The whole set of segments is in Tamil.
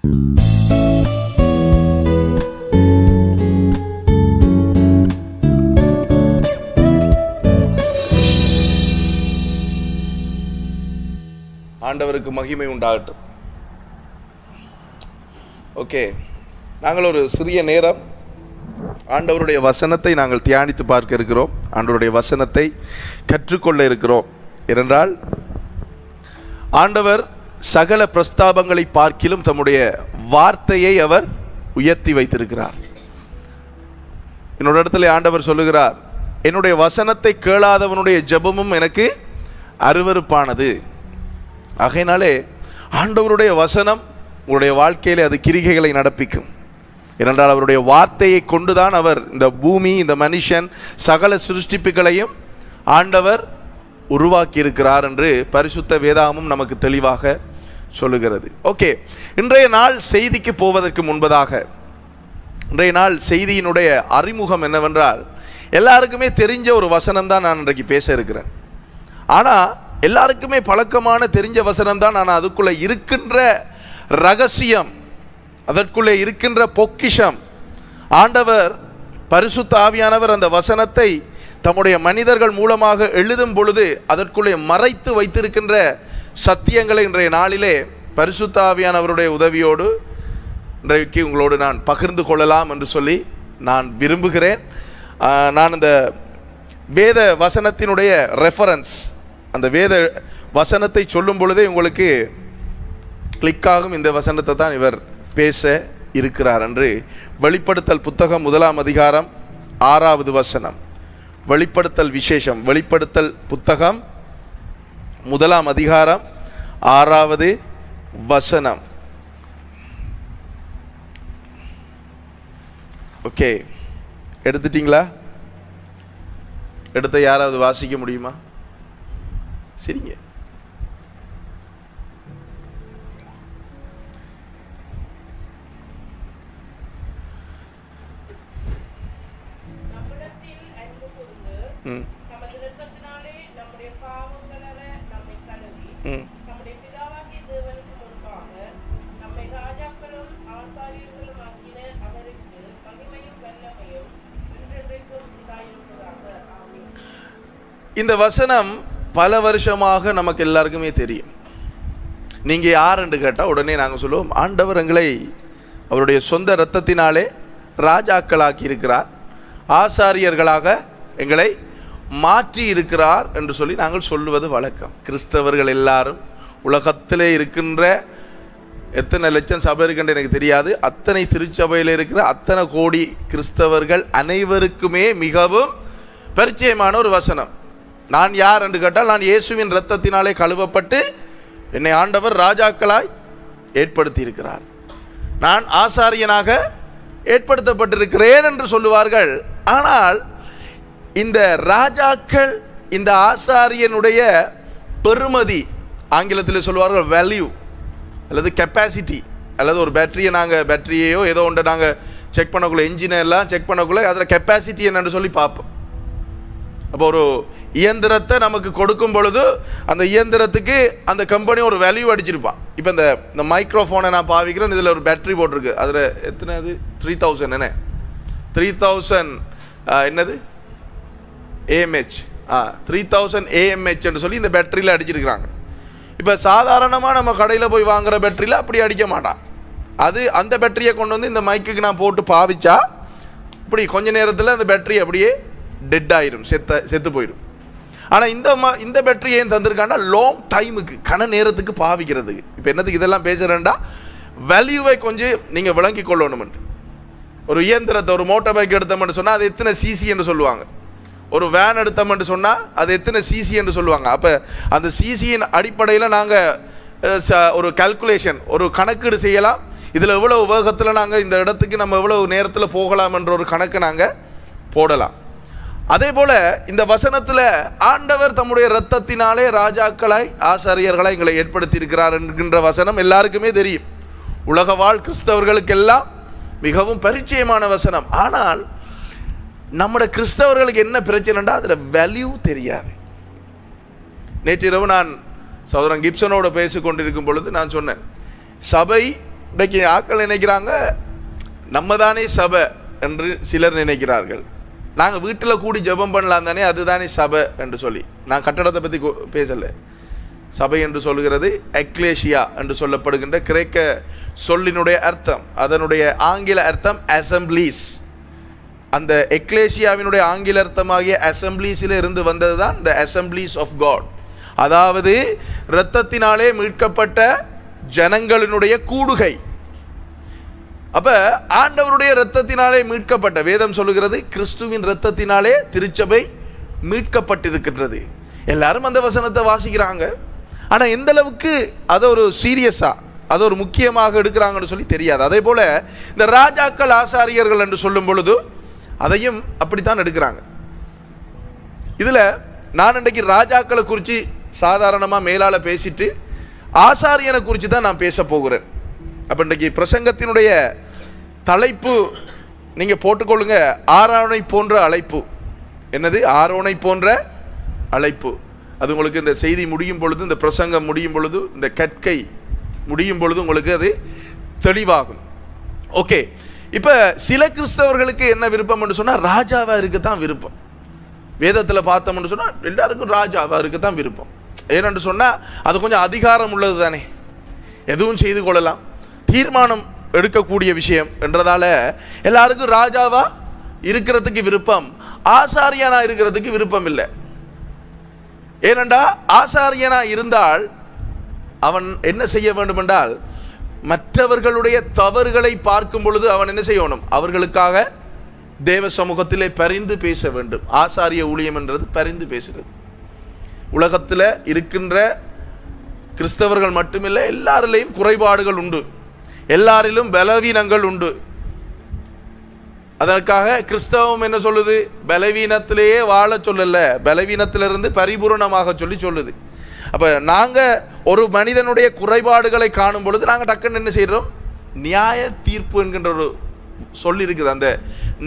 ஆண்டவருக்கு மகிமை உண்டாகட்டும். ஓகே, நாங்கள் ஒரு சிறிய நேரம் ஆண்டவருடைய வசனத்தை நாங்கள் தியானித்து பார்க்க இருக்கிறோம். ஆண்டவருடைய வசனத்தை கற்றுக்கொள்ள இருக்கிறோம். ஏனென்றால் ஆண்டவர் சகல பிரஸ்தாபங்களை பார்க்கிலும் தம்முடைய வார்த்தையை அவர் உயர்த்தி வைத்திருக்கிறார். என்னோட இடத்துல ஆண்டவர் சொல்லுகிறார், என்னுடைய வசனத்தை கேளாதவனுடைய ஜெபமும் எனக்கு அருவருப்பானது. ஆகையினாலே ஆண்டவருடைய வசனம் உங்களுடைய வாழ்க்கையிலே அது கிரிகைகளை நடப்பிக்கும். ஏனென்றால் அவருடைய வார்த்தையை கொண்டுதான் அவர் இந்த பூமி, இந்த மனுஷன், சகல சிருஷ்டிப்புகளையும் ஆண்டவர் உருவாக்கி இருக்கிறார் என்று பரிசுத்த வேதாகமும் நமக்கு தெளிவாக சொல்லுகிறது. ஓகே, இன்றைய நாள் செய்திக்கு போவதற்கு முன்பதாக இன்றைய நாள் செய்தியினுடைய அறிமுகம் என்னவென்றால், எல்லாருக்குமே தெரிஞ்ச ஒரு வசனம் தான் நான் இன்றைக்கு பேச இருக்கிறேன். ஆனால் எல்லாருக்குமே பழக்கமான தெரிஞ்ச வசனம் தான். ஆனால் அதுக்குள்ளே இருக்கின்ற ரகசியம், அதற்குள்ளே இருக்கின்ற பொக்கிஷம், ஆண்டவர் பரிசுத்த ஆவியானவர் அந்த வசனத்தை தம்முடைய மனிதர்கள் மூலமாக எழுதும் பொழுது அதற்குள்ளே மறைத்து வைத்திருக்கின்ற சத்தியங்களை இன்றைய நாளிலே பரிசுத்த ஆவியானவருடைய உதவியோடு இன்றைக்கு உங்களோடு நான் பகிர்ந்து கொள்ளலாம் என்று சொல்லி நான் விரும்புகிறேன். நான் இந்த வேத வசனத்தினுடைய ரெஃபரன்ஸ், அந்த வேத வசனத்தை சொல்லும் பொழுதே உங்களுக்கு கிளிக்காகும் இந்த வசனத்தை தான் இவர் பேச இருக்கிறார் என்று வெளிப்படுத்தல் புத்தகம் 1ஆம் அதிகாரம் 6வது வசனம். வெளிப்படுத்தல் விசேஷம், வெளிப்படுத்தல் புத்தகம் 1ஆம் அதிகாரம் 6வது வசனம். ஓகே, எடுத்துட்டீங்களா? எடுத்த யாராவது வாசிக்க முடியுமா? சரிங்க. இந்த வசனம் பல வருஷமாக நமக்கு எல்லாருக்குமே தெரியும். நீங்கள் யார் என்று கேட்டால் உடனே நாங்கள் சொல்லுவோம், ஆண்டவர் எங்களை அவருடைய சொந்த இரத்தத்தினாலே ராஜாக்களாக்கி இருக்கிறார், ஆசாரியர்களாக எங்களை மாற்றி இருக்கிறார் என்று சொல்லி நாங்கள் சொல்லுவது வழக்கம். கிறிஸ்தவர்கள் எல்லாரும், உலகத்திலே இருக்கின்ற எத்தனை லட்சம் சபை இருக்குன்னு எனக்கு தெரியாது, அத்தனை திருச்சபையில் இருக்கிற அத்தனை கோடி கிறிஸ்தவர்கள் அனைவருக்குமே மிகவும் பரிச்சயமான ஒரு வசனம். நான் யார் என்று கேட்டால், நான் இயேசுவின் இரத்தத்தினாலே கழுவப்பட்டு என்னை ஆண்டவர் ராஜாக்களாய் ஏற்படுத்தி இருக்கிறார், நான் ஆசாரியனாக ஏற்படுத்தப்பட்டிருக்கிறேன் என்று சொல்லுவார்கள். ஆனால் இந்த ராஜாக்கள், இந்த ஆசாரியனுடைய பெருமதி, ஆங்கிலத்தில் சொல்லுவார்கள் வேல்யூ அல்லது கெப்பாசிட்டி, அல்லது ஒரு பேட்டரியை நாங்கள் பேட்டரியையோ ஏதோ ஒன்று நாங்கள் செக் பண்ணக்குள்ளே, என்ஜினை எல்லாம் செக் பண்ணக்குள்ளே அதில் கெப்பாசிட்டி என்னன்னு சொல்லி பார்ப்போம். அப்போ ஒரு இயந்திரத்தை நமக்கு கொடுக்கும் பொழுது அந்த இயந்திரத்துக்கு அந்த கம்பெனி ஒரு வேல்யூ அடிச்சிருப்பான். இப்போ இந்த மைக்ரோஃபோனை நான் பாவிக்கிறேன், இதில் ஒரு பேட்டரி போட்டிருக்கு, அதில் எத்தனை, அது 3000 என்ன 3000 என்னது ஏஎம்ஹெச் 3000 ஏஎம்ஹெச் என்று சொல்லி இந்த பேட்டரியில் அடிச்சிருக்கிறாங்க. இப்போ சாதாரணமாக நம்ம கடையில் போய் வாங்குகிற பேட்டரியில் அப்படி அடிக்க மாட்டான். அது அந்த பேட்டரியை கொண்டு வந்து இந்த மைக்குக்கு நான் போட்டு பாவிச்சா இப்படி கொஞ்ச நேரத்தில் அந்த பேட்டரி அப்படியே டெட் ஆயிரும், செத்து போயிடும். ஆனால் இந்த பேட்டரி ஏன் தந்திருக்காண்டா, லாங் டைமுக்கு, கன நேரத்துக்கு பாவிக்கிறதுக்கு. இப்போ என்னதுக்கு இதெல்லாம் பேசுகிறேன்டா, வேல்யூவை கொஞ்சம் நீங்கள் விளங்கி கொள்ளணுமென்று. ஒரு இயந்திரத்தை, ஒரு மோட்டார் பைக் எடுத்தோம்னு சொன்னால் அது எத்தனை சிசி என்று சொல்லுவாங்க, ஒரு வேன் எடுத்தோம்னு சொன்னால் அது எத்தனை சிசி என்று சொல்லுவாங்க. அப்போ அந்த சிசியின் அடிப்படையில் நாங்கள் ஒரு கால்குலேஷன், ஒரு கணக்கீடு செய்யலாம். இதில் எவ்வளவு வேகத்தில் நாங்கள் இந்த இடத்துக்கு நம்ம எவ்வளவு நேரத்தில் போகலாம் என்ற ஒரு கணக்கு நாங்கள் போடலாம். அதே போல இந்த வசனத்தில் ஆண்டவர் தம்முடைய இரத்தத்தினாலே ராஜாக்களாய் ஆசாரியர்களாய் எங்களை ஏற்படுத்தி இருக்கிறார் என்கின்ற வசனம் எல்லாருக்குமே தெரியும். உலக வாழ் கிறிஸ்தவர்களுக்கெல்லாம் மிகவும் பரிச்சயமான வசனம். ஆனால் நம்முடைய கிறிஸ்தவர்களுக்கு என்ன பிரச்சனைனா, அதில் வேல்யூ தெரியாது. நேற்றிரவு நான் சகோதரன் கிப்சனோட பேசி கொண்டிருக்கும் பொழுது நான் சொன்னேன், சபை இன்றைக்கு ஆட்கள் நினைக்கிறாங்க நம்ம தானே சபை என்று சிலர் நினைக்கிறார்கள். நாங்கள் வீட்டில் கூடி ஜெபம் பண்ணலாம் தானே, அதுதானே சபை என்று சொல்லி. நான் கட்டடத்தை பற்றி பேசலை. சபை என்று சொல்கிறது எக்லேசியா என்று சொல்லப்படுகின்ற கிரேக்க சொல்லினுடைய அர்த்தம், அதனுடைய ஆங்கில அர்த்தம் அசம்பிளீஸ். அந்த எக்லேசியாவினுடைய ஆங்கில அர்த்தமாகிய அசம்பிளீஸில் இருந்து வந்தது தான் இந்த அசம்பிளீஸ் ஆஃப் காட். அதாவது இரத்தத்தினாலே மீட்கப்பட்ட ஜனங்களினுடைய கூடுகை. அப்ப ஆண்டவருடைய இரத்தத்தினாலே மீட்கப்பட்ட, வேதம் சொல்லுகிறது கிறிஸ்துவின் இரத்தத்தினாலே திருச்சபை மீட்கப்பட்டிருக்கின்றது. எல்லாரும் அந்த வசனத்தை வாசிக்கிறாங்க. ஆனா எந்த அளவுக்கு அதை ஒரு சீரியஸா, அதை ஒரு முக்கியமாக எடுக்கிறாங்கன்னு சொல்லி தெரியாது. அதே போல இந்த ராஜாக்கள் ஆசாரியர்கள் என்று சொல்லும் பொழுது அதையும் அப்படித்தான் எடுக்கிறாங்க. இதுல நான் இன்றைக்கு ராஜாக்களை குறித்து சாதாரணமா மேலால பேசிட்டு ஆசாரியனை குறித்து தான் நான் பேச போகிறேன். அப்ப இன்றைக்கு பிரசங்கத்தினுடைய தலைப்பு நீங்க போட்டுக்கொள்ளுங்க, ஆரோனை போன்ற அழைப்பு. என்னது? ஆரோனை போன்ற அழைப்பு. அது உங்களுக்கு இந்த செய்தி முடியும் பொழுது, இந்த பிரசங்கம் முடியும் பொழுது, இந்த கற்கை முடியும் பொழுது உங்களுக்கு அது தெளிவாகும். ஓகே, இப்ப சில கிறிஸ்தவர்களுக்கு என்ன விருப்பம் என்று சொன்னா ராஜாவா இருக்கத்தான் விருப்பம். வேதத்துல பார்த்தோம்னு சொன்னா எல்லாருக்கும் ராஜாவா இருக்கத்தான் விருப்பம். ஏனென்று சொன்னா அது கொஞ்சம் அதிகாரம் உள்ளது தானே, எதுவும் செய்து கொள்ளலாம், தீர்மானம் எடுக்கக்கூடிய விஷயம் என்றதால எல்லாருக்கும் ராஜாவா இருக்கிறதுக்கு விருப்பம், ஆசாரியனா இருக்கிறதுக்கு விருப்பம் இல்லை. ஏனென்றா ஆசாரியனா இருந்தால் அவன் என்ன செய்ய வேண்டும் என்றால் மற்றவர்களுடைய தவறுகளை பார்க்கும் பொழுது அவன் என்ன செய்யணும்? அவர்களுக்காக தேவ சமூகத்திலே பரிந்து பேச வேண்டும். ஆசாரிய ஊழியம் என்றது பரிந்து பேசுகிறது. உலகத்தில் இருக்கின்ற கிறிஸ்தவர்கள் மட்டுமில்லை, எல்லாரிலையும் குறைபாடுகள் உண்டு, எல்லாரிலும் பலவீனங்கள் உண்டு. அதற்காக கிறிஸ்தவம் என்ன சொல்லுது? பலவீனத்திலேயே வாழ சொல்லல, பலவீனத்திலிருந்து பரிபூரணமாக சொல்லுது. அப்ப நாங்க ஒரு மனிதனுடைய குறைபாடுகளை காணும் பொழுது நாங்க டக்குன்னு என்ன செய்யறோம்? நியாய தீர்ப்பு என்கின்ற ஒரு சொல்லி இருக்குது, அந்த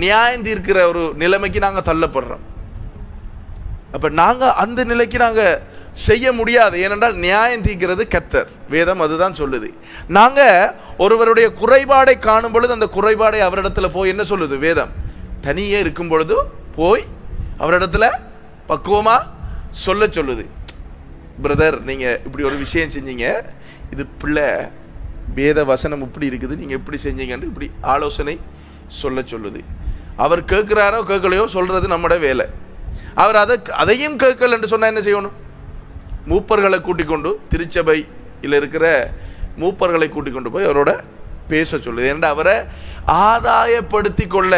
நியாயம் தீர்க்கிற ஒரு நிலைமைக்கு நாங்க தள்ளப்படுறோம். அப்ப நாங்க அந்த நிலைக்கு நாங்க செய்ய முடியாது. ஏனென்றால் நியாயம் தீர்க்கிறது கர்த்தர், வேதம் அதுதான் சொல்லுது. நாங்க ஒருவருடைய குறைபாடை காணும் பொழுது அந்த குறைபாடை அவரிடத்துல போய் என்ன சொல்லுது வேதம்? தனியே இருக்கும் பொழுது போய் அவரிடத்துல பக்குவமா சொல்லுது. பிரதர், நீங்க இப்படி ஒரு விஷயம் செஞ்சீங்க, இது பிள்ளை, வேத வசனம் இப்படி இருக்குது, நீங்க எப்படி செஞ்சீங்கன்னு இப்படி ஆலோசனை சொல்லுது. அவர் கேட்கிறாரோ கேட்கலையோ சொல்றது நம்மட வேலை. அவர் அதையும் கேட்கல என்று சொன்னா என்ன செய்யணும்? மூப்பர்களை கூட்டிக் கொண்டு, திருச்சபையில் இருக்கிற மூப்பர்களை கூட்டிக் கொண்டு போய் அவரோட பேச சொல்லுது. ஏன்னா அவரை ஆதாயப்படுத்தி கொள்ள,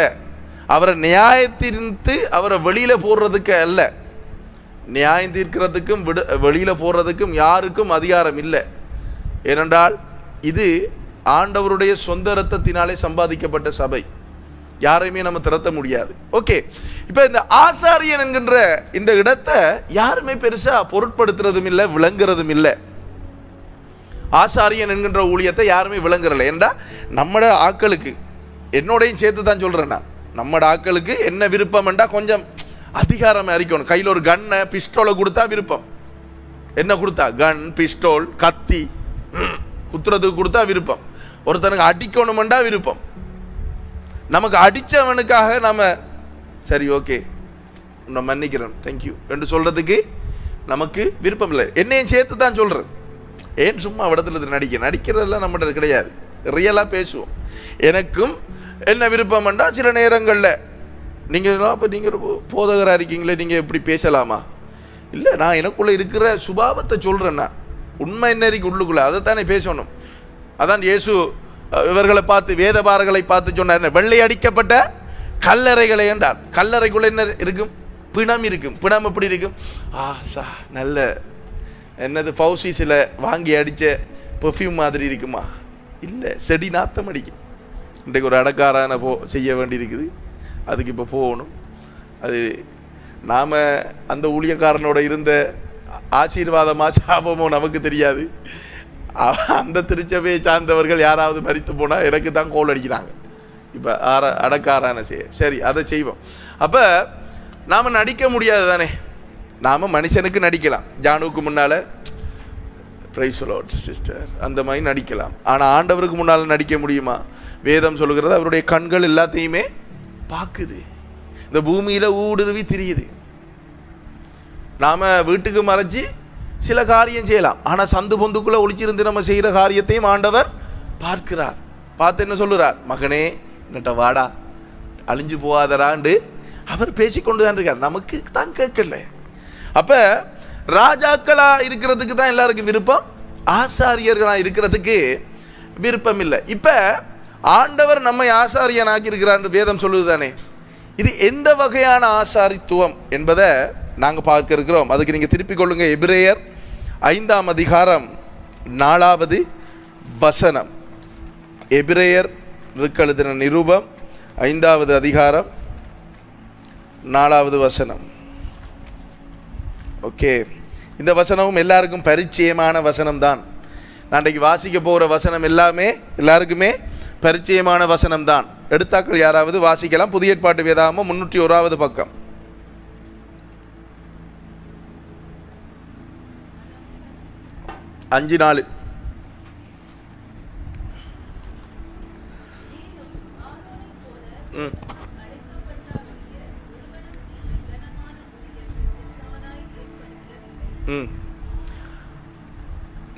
அவரை நியாயத்திற்கு அவரை வெளியில போடுறதுக்கு அல்ல, நியாயம் தீர்க்கிறதுக்கும் வெளியில போடுறதுக்கும் யாருக்கும் அதிகாரம் இல்லை. ஏனென்றால் இது ஆண்டவருடைய சொந்த இரத்தத்தினாலே சம்பாதிக்கப்பட்ட சபை, யாரையுமே நம்ம திரட்ட முடியாது. ஓகே, இப்ப இந்த ஆசாரியன் என்கின்ற இந்த இடத்தை யாருமே பெருசா பொருட்படுத்துறதும் இல்லை, விளங்குறதும் இல்லை. ஆசாரியன் என்கின்ற ஊழியத்தை யாருமே விளங்குறல. ஏண்டா நம்மட ஆக்களுக்கு, என்னோடையும் சேர்த்து தான் சொல்றேன் நான், நம்மட ஆக்களுக்கு என்ன விருப்பம் என்றா கொஞ்சம் அதிகாரம் அறிக்கணும். கையில் ஒரு கன்னை பிஸ்டோலை கொடுத்தா விருப்பம். என்ன கொடுத்தா? கன், பிஸ்டோல், கத்தி குத்துறதுக்கு கொடுத்தா விருப்பம். ஒருத்தனுக்கு அடிக்கணுமெண்டா விருப்பம். நமக்கு அடித்தவனுக்காக நம்ம சரி ஓகே நான் மன்னிக்கிறேன் தேங்க்யூ என்று சொல்றதுக்கு நமக்கு விருப்பம் இல்லை. என்னையும் சேர்த்து தான் சொல்றேன். ஏன் சும்மா இடத்துல நடிக்கிறதெல்லாம் நம்மகிட்ட கிடையாது, ரியலா பேசுவோம். எனக்கும் என்ன விருப்பம்ண்டா சில நேரங்களில் நீங்கள் அப்போ நீங்கள் போதகராக இருக்கீங்களே, நீங்கள் எப்படி பேசலாமா? இல்லை, நான் எனக்குள்ளே இருக்கிற சுபாவத்தை சொல்கிறேன். நான் உண்மை என்ன இருக்கு உள்ளுக்குள்ளே, அதைத்தானே பேசணும். அதான் இயேசு இவர்களை பார்த்து, வேதபாரர்களை பார்த்து சொன்னார், வெள்ளை அடிக்கப்பட்ட கல்லறைகளை என்றார். கல்லறைக்குள்ளே என்ன இருக்கும்? பிணம் இருக்கும். பிணம் எப்படி இருக்கும்? நல்ல என்னது ஃபவுசிஸில் வாங்கி அடித்த பெர்ஃப்யூம் மாதிரி இருக்குமா? இல்லை, செடி நாத்தம் அடிக்கும். இன்றைக்கு ஒரு அடக்காரான செய்ய வேண்டி இருக்குது, அதுக்கு இப்போ போகணும். அது நாம் அந்த ஊழியக்காரனோட இருந்த ஆசீர்வாதமா சாபமோ நமக்கு தெரியாது. அந்த திருச்சபையை சார்ந்தவர்கள் யாராவது மரித்து போனால் எனக்கு தான் கோல் அடிக்கிறாங்க. இப்போ அடக்காரான சரி அதை செய்வோம். அப்போ நாம் நடிக்க முடியாது தானே. நாம் மனுஷனுக்கு நடிக்கலாம். ஜானுவுக்கு முன்னால் பிரைஸ் தி லார்ட் சிஸ்டர். அந்த மாதிரி நடிக்கலாம். ஆனால் ஆண்டவருக்கு முன்னால் நடிக்க முடியுமா? வேதம் சொல்லுகிறது அவருடைய கண்கள் எல்லாத்தையுமே பார்க்குது. இந்த பூமியில் ஊடுருவி திரியுது. நாம் வீட்டுக்கு மறைச்சி சில காரியம் செய்யலாம். ஆனால் சந்து பொந்துக்குள்ளே ஒளிச்சிருந்து நம்ம செய்கிற காரியத்தையும் ஆண்டவர் பார்க்கிறார். பார்த்து என்ன சொல்லுறார்? மகனே என்னட்ட வாடா, அழிஞ்சு போகாதராண்டு அவர் பேசிக்கொண்டு தான் இருக்கார். நமக்கு தான் கேட்கல. அப்போ ராஜாக்களாக இருக்கிறதுக்கு தான் எல்லாருக்கும் விருப்பம், ஆசாரியர்களாக இருக்கிறதுக்கு விருப்பம் இல்லை. இப்போ ஆண்டவர் நம்மை ஆசாரியனாக்கி இருக்கிறார் வேதம் சொல்லுது தானே. இது எந்த வகையான ஆசாரித்துவம் என்பதை நாங்கள் பார்க்க இருக்கிறோம். அதுக்கு நீங்கள் திருப்பிக் கொள்ளுங்க. எபிரேயர் 5ஆம் அதிகாரம் 4வது வசனம். எபிரேயர் எழுதின நிருபம் 5வது அதிகாரம் 4வது வசனம். ஓகே, இந்த வசனமும் எல்லாருக்கும் பரிச்சயமான வசனம் தான். நான் இன்றைக்கு வாசிக்க போகிற வசனம் எல்லாருக்குமே பரிச்சயமான வசனம் தான். எடுத்தாக்கள் யாராவது வாசிக்கலாம். புதிய ஏற்பாட்டு வேதாகமம் 301வது பக்கம். அஞ்சு நாலு.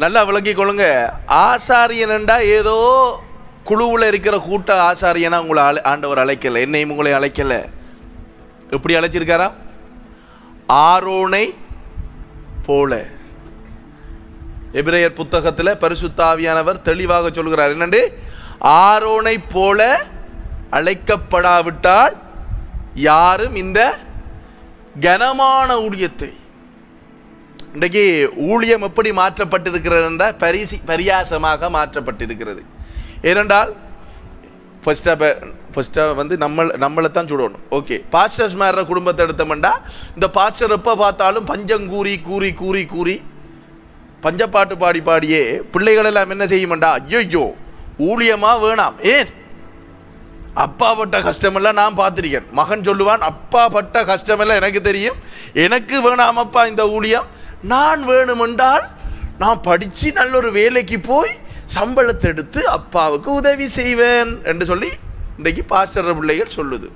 நல்லா விளங்கிக் கொள்ளுங்க. ஆசாரியன்டா ஏதோ குழுவில் இருக்கிற கூட்ட ஆசாரியனா உங்களை ஆண்டவர் அழைக்கல, என்னையும் உங்களை அழைக்கல. எப்படி அழைச்சிருக்காரா? ஆரோனை போல. எபிரேயர் புத்தகத்தில் பரிசுத்த ஆவியானவர் தெளிவாக சொல்கிறார். என்னண்டு? ஆரோனை போல அழைக்கப்படாவிட்டால் யாரும் இந்த கனமான ஊழியத்தை. இன்றைக்கு ஊழியம் எப்படி மாற்றப்பட்டிருக்கிறது என்றால் பரியாசமாக மாற்றப்பட்டிருக்கிறது. ஏனென்றால் ஃபஸ்ட்டாக வந்து நம்மளை தான் சுடணும். ஓகே, பாஸ்டர்ஸ் மாறுற குடும்பத்தை எடுத்தோம்னா இந்த பாஸ்டர் எப்போ பார்த்தாலும் பஞ்சம் கூறி கூறி கூறி கூறி பஞ்சப்பாட்டு பாடி பாடியே பிள்ளைகள் எல்லாம் என்ன செய்யுமெண்டா, ஐயோ ஊழியமாக வேணாம். ஏன்? அப்பா பட்ட கஷ்டமெல்லாம் நான் பார்த்துருக்கேன். மகன் சொல்லுவான், அப்பா பட்ட கஷ்டமெல்லாம் எனக்கு தெரியும், எனக்கு வேணாமப்பா இந்த ஊழியம். நான் வேணுமென்றால் நான் படித்து நல்ல ஒரு வேலைக்கு போய் சம்பளத்தை எடுத்து அப்பாவுக்கு உதவி செய்வேன் என்று சொல்லி இன்றைக்கு பாஸ்டர் பிள்ளைகள் சொல்லுது.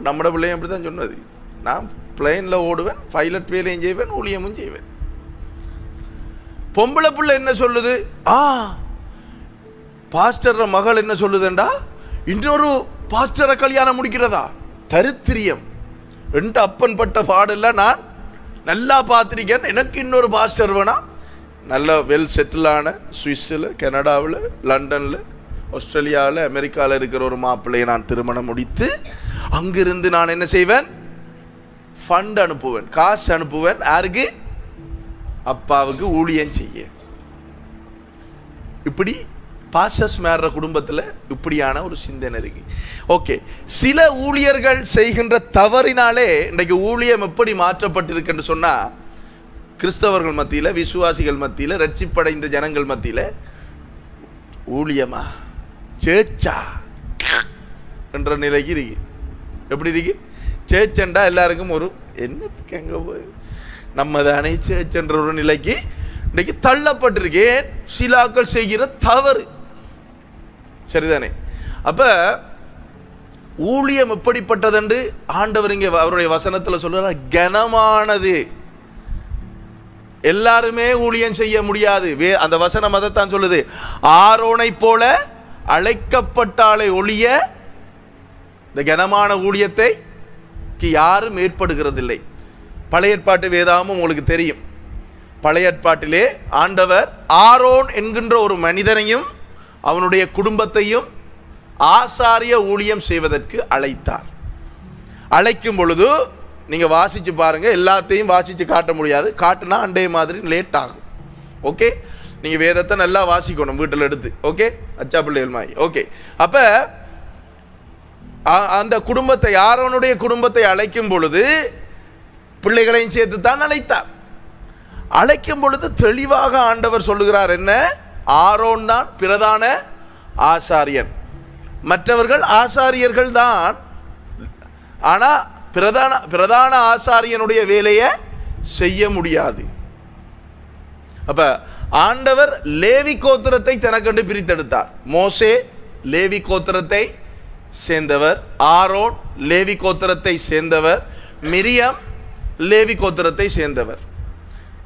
நம்மட பிள்ளையும் அப்படி தான் சொன்னது. நான் பிளேனில் ஓடுவேன், பைலட் வேலையும் செய்வேன், ஊழியமும் செய்வேன். பொம்பளை பிள்ளை என்ன சொல்லுது? பாஸ்டர் மகள் என்ன சொல்லுதுண்டா, இன்னொரு பாஸ்டரை கல்யாணம் முடிக்கிறதா? தரித்திரியம். ரெண்டு அப்பன் பட்ட பாடெல்லாம் நான் நல்லா பார்த்துருக்கேன், எனக்கு இன்னொரு பாஸ்டர் வேணாம். நல்ல வெல் செட்டிலான சுவிஸில், கனடாவில், லண்டனில், ஆஸ்திரேலியாவில், அமெரிக்காவில் இருக்கிற ஒரு மாப்பிள்ளையை நான் திருமணம் முடித்து அங்கிருந்து நான் என்ன செய்வேன்? ஃபண்ட் அனுப்புவேன், காசு அனுப்புவேன். யாருக்கு? அப்பாவுக்கு ஊழியம் செய்ய. இப்படி பாஸ்டர்ஸ் மேற குடும்பத்தில் இப்படியான ஒரு சிந்தனை இருக்கு. ஓகே, சில ஊழியர்கள் செய்கின்ற தவறினாலே இன்றைக்கு ஊழியம் எப்படி மாற்றப்பட்டிருக்குன்னு சொன்னால், கிறிஸ்தவர்கள் மத்தியில், விசுவாசிகள் மத்தியில், ரட்சிப்படைந்த ஜனங்கள் மத்தியில் ஊழியமா சேச்சா என்ற நிலைக்கு இருக்கு. எப்படி இருக்கு? சேச்சண்டா எல்லாருக்கும் ஒரு என்னத்துக்கு எங்கே போய் நம்ம தானே சேச்சென்ற ஒரு நிலைக்கு இன்றைக்கு தள்ளப்பட்டிருக்கேன். சிலாக்கள் செய்கிற தவறு. சரிதானே? அப்போ ஊழியம் எப்படிப்பட்டது என்று ஆண்டவர் இங்கே அவருடைய வசனத்தில் சொல்கிறார். கனமானது. எல்லாருமே ஊழியம் செய்ய முடியாது. அந்த வசனம் அதைத்தான் சொல்லுது. ஆரோனை போல அழைக்கப்பட்டாலே ஒழிய இந்த கனமான ஊழியத்தை யாரும் ஏற்படுகிறதில்லை. பழைய ஏற்பாட்டு வேதாகமம் உங்களுக்கு தெரியும். பழைய ஏற்பாட்டிலே ஆண்டவர் ஆரோன் என்கின்ற ஒரு மனிதனையும் அவனுடைய குடும்பத்தையும் ஆசாரிய ஊழியம் செய்வதற்கு அழைத்தார். அழைக்கும் பொழுது நீங்கள் வாசித்து பாருங்கள். எல்லாத்தையும் வாசித்து காட்ட முடியாது, காட்டுனா அண்டே மாதிரி லேட் ஆகும். ஓகே, நீங்கள் வேதத்தை நல்லா வாசிக்கணும் வீட்டில் எடுத்து. ஓகே, அச்சா பிள்ளைகள் மாதிரி. ஓகே, அப்போ அந்த குடும்பத்தை, ஆரோனுடைய குடும்பத்தை அழைக்கும் பொழுது பிள்ளைகளையும் சேர்த்து தான் அழைத்தார். அழைக்கும் பொழுது தெளிவாக ஆண்டவர் சொல்லுகிறார் என்ன? ஆரோன் தான் பிரதான ஆசாரியன், மற்றவர்கள் ஆசாரியர்கள் தான். ஆனால் பிரதான ஆசாரியனுடைய வேலையை செய்ய முடியாது. அப்ப ஆண்டவர் லேவி கோத்திரத்தை தனக்கென்று பிரித்தெடுத்தார். மோசே லேவி கோத்திரத்தை சேர்ந்தவர், ஆரோன் லேவி கோத்திரத்தை சேர்ந்தவர், மிரியம் லேவி கோத்திரத்தை சேர்ந்தவர்.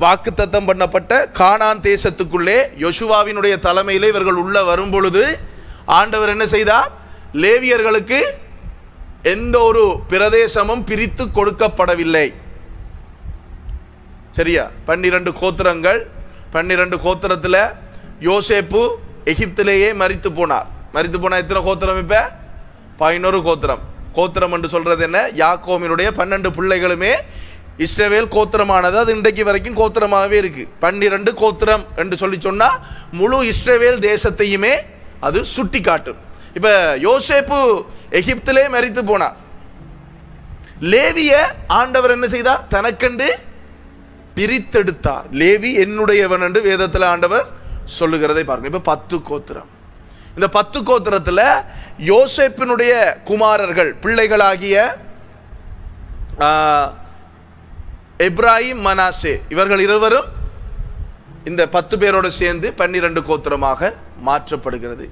வாக்குத்தத்தம் பண்ணப்பட்ட கானான் தேசத்துக்குள்ளே யோசுவாவினுடைய தலைமையில் இவர்கள் உள்ள வரும் பொழுது ஆண்டவர் என்ன செய்தார்? லேவியர்களுக்கு எந்த ஒரு பிரதேசமும் பிரித்து கொடுக்கப்படவில்லை. சரியா? 12 கோத்திரங்கள். 12 கோத்திரத்தில் யோசேப்பு எகிப்திலேயே மரித்து போனார். மரித்து போனா எத்தனை கோத்திரம்? இப்ப 11 கோத்திரம். கோத்திரம் என்று சொல்றது என்ன? யாக்கோபினுடைய 12 பிள்ளைகளுமே இஸ்ரவேல் கோத்திரமானது. அது இன்றைக்கு வரைக்கும் கோத்திரமாகவே இருக்கு. 12 கோத்திரம் என்று சொல்லி சொன்னா முழு இஸ்ரவேல் தேசத்தையுமே அது சுட்டி காட்டும். இப்ப யோசேப்பு எகிப்திலே மரித்து போனார். லேவிய ஆண்டவர் என்ன செய்தார்? தனக்கென்று பிரித்தெடுத்தார். லேவி என்னுடையவன் என்று வேதத்தில் ஆண்டவர் சொல்லுகிறதை பாருங்க. இப்ப 10 கோத்திரம். இந்த 10 கோத்திரத்தில் யோசேப்பினுடைய குமாரர்கள் பிள்ளைகளாகிய எப்ராஹிம், மனாசே இவர்கள் இருவரும் இந்த 10 பேரோடு சேர்ந்து 12 கோத்திரமாக மாற்றப்படுகிறது.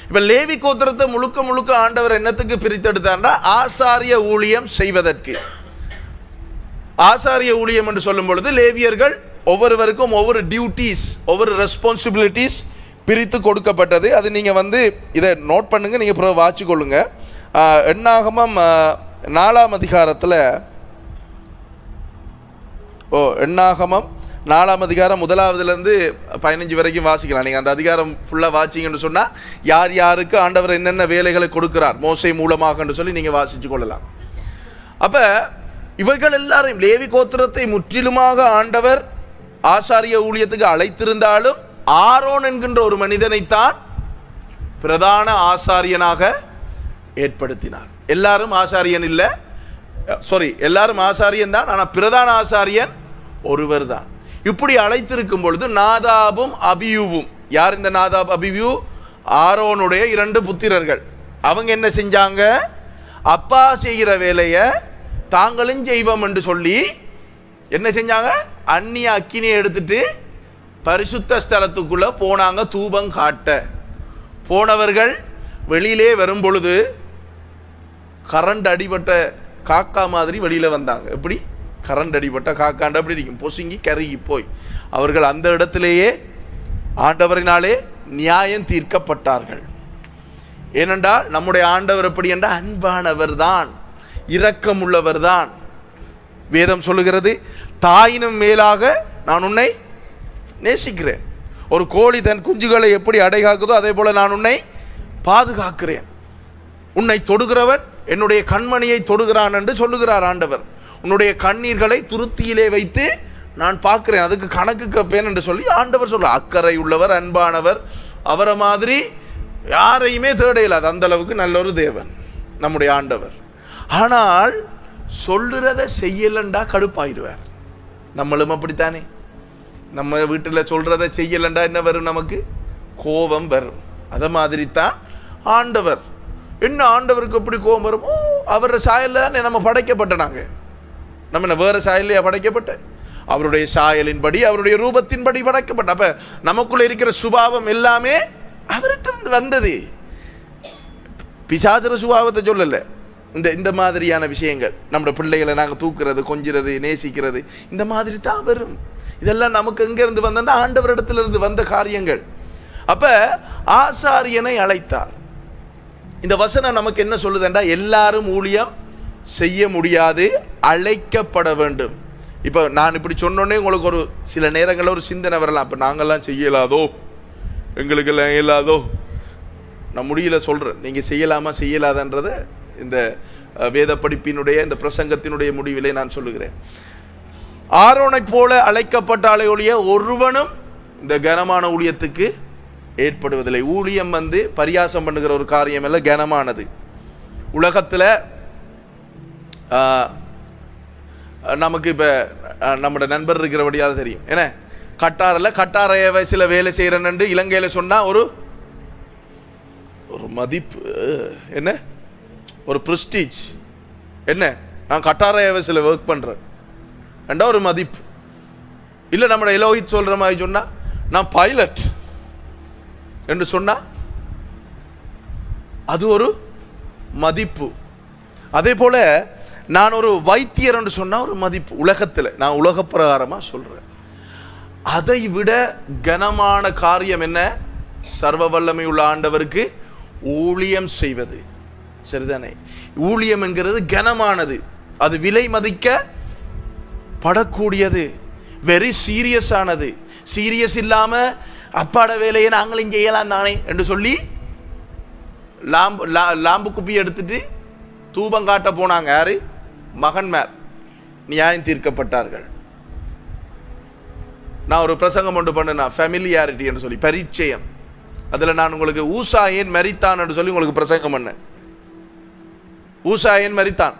இப்ப லேவி கோத்திரத்தை முழுக்க முழுக்க ஆண்டவர் என்னத்துக்கு பிரித்தெடுத்தார்னா ஆசாரிய ஊழியம் செய்வதற்கு. ஆசாரிய ஊழியம் என்று சொல்லும் பொழுது லேவியர்கள் ஒவ்வொருவருக்கும் ஒவ்வொரு டியூட்டிஸ், ஒவ்வொரு ரெஸ்பான்சிபிலிட்டிஸ் பிரித்து கொடுக்கப்பட்டது. அது நீங்க இதை நோட் பண்ணுங்க, நீங்க பிறகு வாட்சி கொள்ளுங்க. எண்ணாகமம் 4ஆம் அதிகாரத்தில் எண்ணாகமம் 4ஆம் அதிகாரம் 1ஆவதுலேருந்து 15 வரைக்கும் வாசிக்கலாம். நீங்கள் அந்த அதிகாரம் ஃபுல்லாக வாசிங்கன்னு சொன்னால் யார் யாருக்கு ஆண்டவர் என்னென்ன வேலைகளை கொடுக்கிறார் மோசே மூலமாக என்று சொல்லி நீங்கள் வாசித்து கொள்ளலாம். அப்போ இவர்கள் எல்லாரும் லேவி கோத்திரத்தை முற்றிலுமாக ஆண்டவர் ஆசாரிய ஊழியத்துக்கு அழைத்திருந்தாலும் ஆரோன் என்கின்ற ஒரு மனிதனைத்தான் பிரதான ஆசாரியனாக ஏற்படுத்தினார். எல்லாரும் ஆசாரியன் இல்லை, எல்லாரும் ஆசாரியன் தான், ஆனால் பிரதான ஆசாரியன் ஒருவர் தான். இப்படி அழைத்திருக்கும் பொழுது நாதாபும் அபியூவும், யார் இந்த நாதாப் அபியூ? ஆரோனுடைய 2 புத்திரர்கள். அவங்க என்ன செஞ்சாங்க? அப்பா செய்கிற வேலையை தாங்களும் செய்வோம் என்று சொல்லி என்ன செஞ்சாங்க? அந்நிய அக்கினியை எடுத்துட்டு பரிசுத்த ஸ்தலத்துக்குள்ள போனாங்க. தூபம் காட்ட போனவர்கள் வெளியிலே வரும் பொழுது கரண்ட் அடிபட்ட காக்கா மாதிரி வெளியில வந்தாங்க. எப்படி? கரண்ட் அடிபட்ட காக்காண்ட அப்படி இருக்கும், பொசுங்கி கருகி போய் அவர்கள் அந்த இடத்திலேயே ஆண்டவரினாலே நியாயம் தீர்க்கப்பட்டார்கள். ஏனென்றால் நம்முடைய ஆண்டவர் எப்படி என்ற அன்பானவர் தான், இரக்கம் உள்ளவர் தான். வேதம் சொல்லுகிறது, தாயினும் மேலாக நான் உன்னை நேசிக்கிறேன். ஒரு கோழி தன் குஞ்சுகளை எப்படி அடைகாக்குதோ அதே போல நான் உன்னை பாதுகாக்கிறேன். உன்னை தொடுகிறவன் என்னுடைய கண்மணியை தொடுகிறான் என்று சொல்லுகிறார் ஆண்டவர். உன்னுடைய கண்ணீர்களை துருத்தியிலே வைத்து நான் பார்க்கிறேன், அதுக்கு கணக்கு கேட்பேன் என்று சொல்லி ஆண்டவர் சொல்ல. அக்கறை உள்ளவர், அன்பானவர். அவரை மாதிரி யாரையுமே தேட இயலாது, அந்த அளவுக்கு நல்ல ஒரு தேவன் நம்முடைய ஆண்டவர். ஆனால் சொல்லுறத செய்யலண்டா கடுப்பாயிடுவார். நம்மளும் அப்படித்தானே. நம்ம வீட்டில் சொல்றத செய்யலண்டா என்ன வரும்? நமக்கு கோபம் வரும். அத மாதிரி தான் ஆண்டவர். என்ன ஆண்டவருக்கு எப்படி கோபம் வரும்? அவருடைய சாயல்ல நம்ம படைக்கப்பட்ட, நம்ம என்ன வேற சாயல்லையா படைக்கப்பட்ட? அவருடைய சாயலின்படி அவருடைய ரூபத்தின்படி படைக்கப்பட்ட. அப்ப நமக்குள்ள இருக்கிற சுபாவம் எல்லாமே அவர்கிட்ட வந்தது. பிசாசுர சுபாவத்தை சொல்லல. இந்த மாதிரியான விஷயங்கள் நம்முடைய பிள்ளைகளை நாங்கள் தூக்குறது, கொஞ்சிறது, நேசிக்கிறது, இந்த மாதிரி தான் வரும். இதெல்லாம் நமக்கு எங்க இருந்து வந்தா? ஆண்டவரிடத்திலிருந்து வந்த காரியங்கள். அப்ப ஆசாரியனை அழைத்தார். இந்த வசனம் நமக்கு என்ன சொல்லுதுன்றா, எல்லாரும் ஊழியம் செய்ய முடியாது, அழைக்கப்பட வேண்டும். இப்ப நான் இப்படி சொன்னோன்னே உங்களுக்கு ஒரு சில நேரங்களில் ஒரு சிந்தனை வரலாம், அப்ப நாங்கெல்லாம் செய்யலாதோ, எங்களுக்கு எல்லாம் இயலாதோ. நான் முடியல சொல்றேன், நீங்க செய்யலாமா செய்யலாதன்றத இந்த வேத படிப்பினுடைய இந்த பிரசங்கத்தினுடைய முடிவிலே நான் சொல்லுகிறேன். ஆரோனை போல அழைக்கப்பட்டாலே ஒழிய ஒருவனும் இந்த கனமான ஊழியத்துக்கு ஏற்படுவதில்லை. ஊழியம் பரியாசம் பண்ணுகிற ஒரு காரியம் அல்ல, கனமானது. உலகத்துல நமக்கு இப்ப நம்முடைய நண்பர் இருக்கிறபடியாவது தெரியும். என்ன கட்டார வயசுல வேலை செய்யறேன்னு இலங்கையில சொன்னா ஒரு மதிப்பு, என்ன ஒரு பிரஸ்டீஜ். என்ன நான் கட்டார வயசுல ஒர்க் பண்றேன் என்ற ஒரு மதிப்பு. இல்ல நம்ம எலோஹித் சொல்ற மாதிரி சொன்னா நான் பைலட் என்று சொன்னா அது ஒரு மதிப்பு. அதே போல நான் ஒரு வைத்தியர் என்று சொன்னா ஒரு மதிப்பு. உலகத்தில் நான் உலக பிரகாரமா சொல்றேன். அதை விட கனமான காரியம் என்ன? சர்வ வல்லமை உள்ள ஆண்டவருக்கு ஊழியம் செய்வது. சரிதானே? ஊழியம் என்கிறது கனமானது, அது விலை மதிக்க படக்கூடியது, வெரி சீரியஸ் ஆனது. சீரியஸ் இல்லாம அப்பாட வேலையை நாங்களும் செய்யலாம் தானே என்று சொல்லி லாம்பு குப்பி எடுத்துட்டு தூபம் காட்ட போனாங்க. யாரு? மகன்மார் நியாயம் தீர்க்கப்பட்டார்கள். நான் ஒரு பிரசங்கம் ஒன்று பண்ணேன், ஃபெமிலியாரிட்டி என்று சொல்லி, பரிச்சயம். அதில் நான் உங்களுக்கு ஊசா ஏன் மரித்தான் என்று சொல்லி உங்களுக்கு பிரசங்கம் பண்ணேன். ஊசா ஏன் மரித்தான்?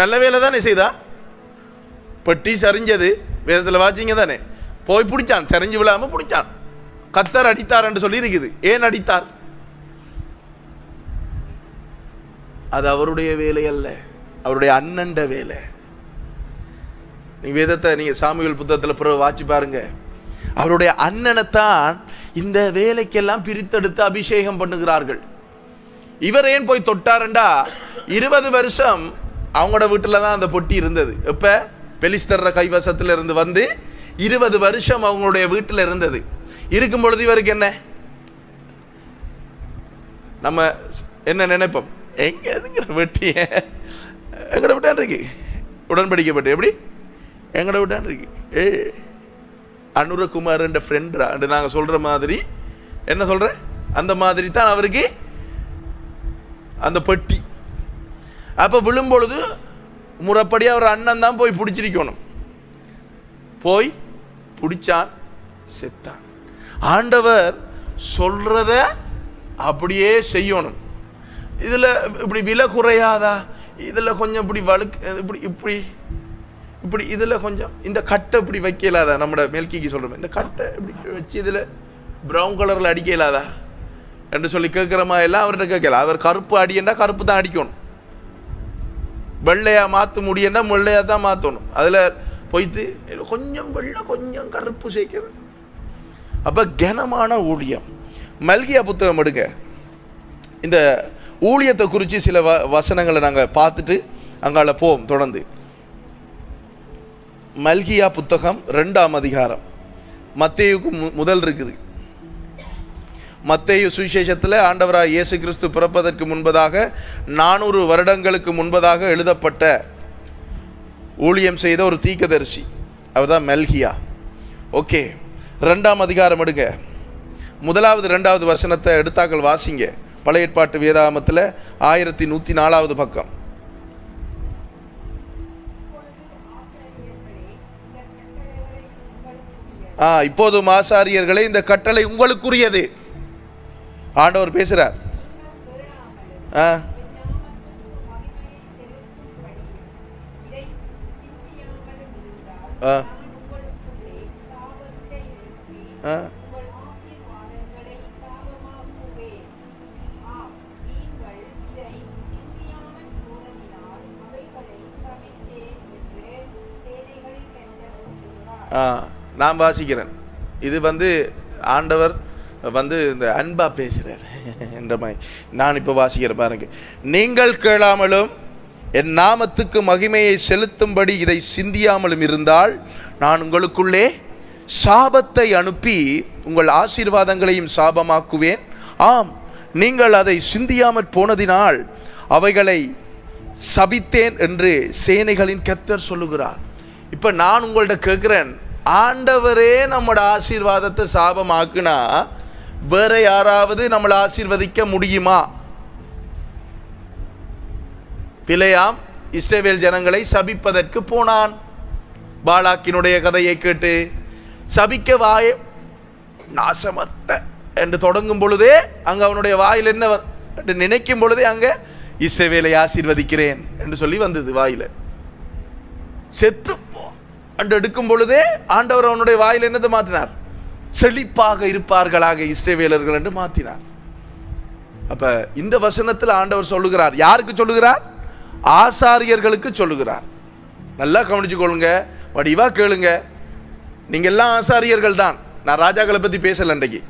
நல்ல வேலை தானே செய்தான். பெட்டி சரிஞ்சது, வேதத்தில் வாச்சிங்க தானே. போய் பிடிச்சான், சரிஞ்சு விழாம பிடிச்சான். கத்தர் அடித்தார் என்று சொல்லி இருக்குது. ஏன் அடித்தார்? அது அவருடைய வேலை அல்ல, அவருடைய அண்ணண்ட வேலை. நீங்க வேதத்தை நீங்க சாமுவேல் புத்தகத்தில் பிறகு வாட்சி பாருங்க. அவருடைய அண்ணனைத்தான் இந்த வேலைக்கெல்லாம் பிரித்தெடுத்து அபிஷேகம் பண்ணுகிறார்கள். இவர் ஏன் போய் தொட்டாருண்டா, 20 வருஷம் அவங்களோட வீட்டில் தான் அந்த பொட்டி இருந்தது. எப்ப? பெலிஸ்தர் கைவசத்தில் இருந்து வந்து 20 வருஷம் அவங்களுடைய வீட்டில் இருந்தது. இருக்கும் பொழுது இவருக்கு என்ன, நம்ம என்ன நினைப்போம்? எங்க எதுங்கிற வெட்டிய எங்கட விட்டான் இருக்கு, உடன்படிக்கப்பட்டு எப்படி எங்கட விட்டான் இருக்கு. அனுரகுமார் என்ற ஃப்ரெண்டா நாங்கள் சொல்ற மாதிரி என்ன சொல்ற, அந்த மாதிரி தான் அவருக்கு அந்த பெட்டி. அப்ப விழும்பொழுது முறைப்படி அவர் அண்ணன் தான் போய் பிடிச்சிருக்கணும். போய் பிடிச்சான், செத்தான். ஆண்டவர் சொல்றத அப்படியே செய்யணும். இதுல இப்படி விலை குறையாதா, இதுல கொஞ்சம் இப்படி இப்படி இப்படி இப்படி இதுல கொஞ்சம் இந்த கட்டை இப்படி வைக்கலாதா? நம்மட மெல்கிக்கு சொல்றோம், இந்த கட்டை இப்படி வச்சு இதுல பிரவுன் கலர்ல அடிக்கலாதா என்று சொல்லி கேட்கிறமா எல்லாம் அவர்கிட்ட கேட்கல. அவர் கருப்பு அடியண்டா கருப்பு தான் அடிக்கணும், வெள்ளையா மாற்ற முடியண்டா வெள்ளையா தான் மாற்றணும். அதுல போய்த்து கொஞ்சம் வெள்ளை கொஞ்சம் கருப்பு சேர்க்கிறது. அப்ப கனமான ஊழியம். மல்கியா புத்தகம் எடுங்க. இந்த ஊழியத்தை குறித்து சில வசனங்களை நாங்கள் பார்த்துட்டு அங்கால போவோம் தொடர்ந்து. மல்கியா புத்தகம் 2ஆம் அதிகாரம். மத்தேயுக்கு முதல் இருக்குது. மத்தேயு சுவிசேஷத்தில் ஆண்டவராய் இயேசு கிறிஸ்து பிறப்பதற்கு முன்பதாக 400 வருடங்களுக்கு முன்பதாக எழுதப்பட்ட ஊழியம் செய்த ஒரு தீர்க்கதரிசி அவர் தான் மல்கியா. ஓகே, 2ஆம் அதிகாரம் எடுங்க. 1வது 2வது வசனத்தை எடுத்தாக்கள் வாசிங்க. பழைய ஏற்பாட்டு வேதாகமத்தில் 1104வது பக்கம். இப்போதும் ஆசாரியர்களே, இந்த கட்டளை உங்களுக்குரியது. ஆண்டவர் பேசுறார். நான் வாசிக்கிறேன். இது ஆண்டவர் இந்த அன்பா பேசுறார் என்ற மாதிரி நான் இப்ப வாசிக்கிறேன் பாருங்க. நீங்கள் கேளாமலும் என் நாமத்துக்கு மகிமையை செலுத்தும்படி இதை சிந்தியாமலும் இருந்தால் நான் உங்களுக்குள்ளே சாபத்தை அனுப்பி உங்கள் ஆசீர்வாதங்களையும் சாபமாக்குவேன். ஆம், நீங்கள் அதை சிந்தியாமற் போனதினால் அவைகளை சபித்தேன் என்று சேனைகளின் கர்த்தர் சொல்லுகிறார். இப்ப நான் உங்கள்ட்ட கேட்கிறேன், ஆண்டவரே நம்மளோட ஆசீர்வாதத்தை சாபமாக்குனா வேற யாராவது நம்மளை ஆசீர்வதிக்க முடியுமா? பிலேயாம் இஸ்ரவேல் ஜனங்களை சபிப்பதற்கு போனான். பாலாக்கினுடைய கதையை கேட்டு சபிக்க வாய நாசமத்த என்று தொடங்கும் பொழுதே அங்க அவனுடைய வாயில் என்ன நினைக்கும் பொழுதே அங்க இஸ்ரவேலை ஆசீர்வதிக்கிறேன் என்று சொல்லி வந்தது வாயில. செத்து அன்று எடுக்கும் பொழுதே ஆண்டவர் அவனுடைய வாயில் என்னது மாற்றினார்? செழிப்பாக இருப்பார்களாக இஸ்ரவேலர்கள் என்று மாற்றினார். அப்ப இந்த வசனத்தில் ஆண்டவர் சொல்லுகிறார். யாருக்கு சொல்லுகிறார்? ஆசாரியர்களுக்கு சொல்லுகிறார். நல்லா கவனிச்சு கொள்ளுங்க, வடிவா கேளுங்க. நீங்க எல்லாம் ஆசாரியர்கள் தான். நான் ராஜாக்களை பற்றி பேசலை இன்றைக்கு.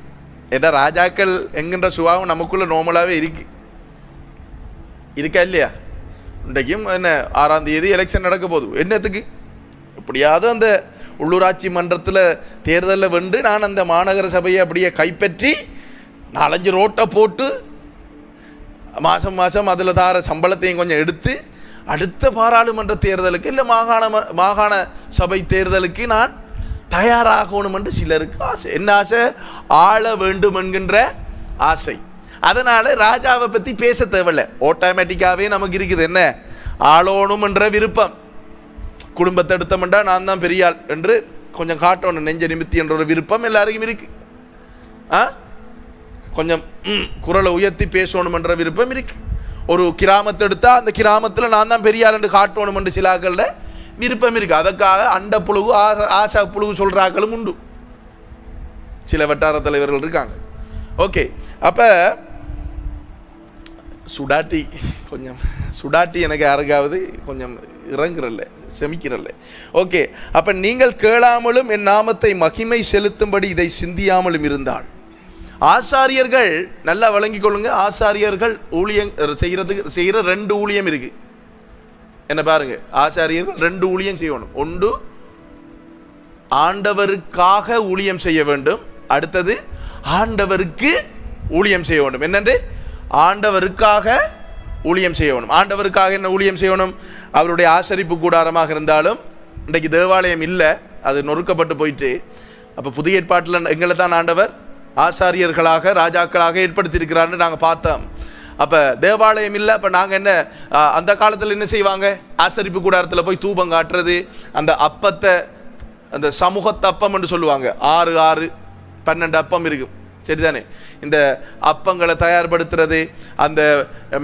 ஏன்னா ராஜாக்கள் என்கின்ற சுபாவம் நமக்குள்ள நார்மலாகவே இருக்கா இல்லையா? இன்றைக்கும் என்ன 6ஆம் தேதி எலெக்ஷன் நடக்க போகுது. என்னத்துக்கு? எப்படியாவது அந்த உள்ளூராட்சி மன்றத்தில் தேர்தலில் வென்று நான் அந்த மாநகர சபையை அப்படியே கைப்பற்றி 4-5 ரோட்டை போட்டு மாதம் அதில் தார சம்பளத்தையும் கொஞ்சம் எடுத்து அடுத்த பாராளுமன்ற தேர்தலுக்கு இல்லை மாகாண சபை தேர்தலுக்கு நான் தயாராகணும் என்று சிலருக்கு ஆசை. என்ன ஆசை? ஆள வேண்டும் என்கின்ற ஆசை. அதனால ராஜாவை பற்றி பேச தேவையில்லை, ஆட்டோமேட்டிக்காகவே நமக்கு இருக்குது என்ன, ஆளோணும் என்ற விருப்பம். குடும்பத்தை எடுத்தமெண்டா நான் தான் பெரியாள் என்று கொஞ்சம் காட்டணும், நெஞ்ச நிமித்தி என்ற ஒரு விருப்பம் எல்லாருக்கும் இருக்கு. கொஞ்சம் குரலை உயர்த்தி பேசணும் என்ற விருப்பம் இருக்கு. ஒரு கிராமத்தை எடுத்தா அந்த கிராமத்தில் நான் தான் பெரியாள் என்று காட்டணும் என்று சிலாக்கள விருப்பம் இருக்கு. அதற்காக அண்ட புழுகு ஆசா புழுகு சொல்றாக்களும் உண்டு, சில வட்டார தலைவர்கள் இருக்காங்க. ஓகே, அப்ப சுடாட்டி எனக்கு யாருக்காவது கொஞ்சம் இறங்குறல்ல, செமிக்கிறல்ல. ஓகே, அப்ப நீங்கள் கேளாமலும் என் நாமத்தை மகிமை செலுத்தும்படி இதை சிந்தியாமலும் இருந்தால். ஆசாரியர்கள் நல்லா வழங்கிக் கொள்ளுங்க. ஆசாரியர்கள் ஊழியம் செய்கிற 2 ஊழியம் இருக்கு. என்ன பாருங்க, ஆசாரியர்கள் 2 ஊழியம் செய்யணும். ஒன்று ஆண்டவருக்காக ஊழியம் செய்ய வேண்டும், அடுத்தது ஆண்டவருக்கு ஊழியம் செய்ய வேண்டும். என்னென்று? ஆண்டவருக்காக ஊழியம் செய்ய வேணும். ஆண்டவருக்காக என்ன ஊழியம் செய்யணும்? அவருடைய ஆசரிப்பு கூடாரமாக இருந்தாலும் இன்றைக்கு தேவாலயம் இல்லை, அது நொறுக்கப்பட்டு போயிட்டு. அப்போ புதிய ஏற்பாட்டில் எங்களை தான் ஆண்டவர் ஆசாரியர்களாக ராஜாக்களாக ஏற்படுத்தியிருக்கிறான்னு நாங்கள் பார்த்தோம். அப்போ தேவாலயம் இல்லை. அப்போ நாங்கள் என்ன, அந்த காலத்தில் என்ன செய்வாங்க? ஆசரிப்பு கூடாரத்தில் போய் தூபம் காட்டுறது, அந்த அப்பத்தை, அந்த சமூகத்தப்பம் என்று சொல்லுவாங்க. 6-12 அப்பம் இருக்கும், சரிதானே? இந்த அப்பங்களை தயார்படுத்துறது, அந்த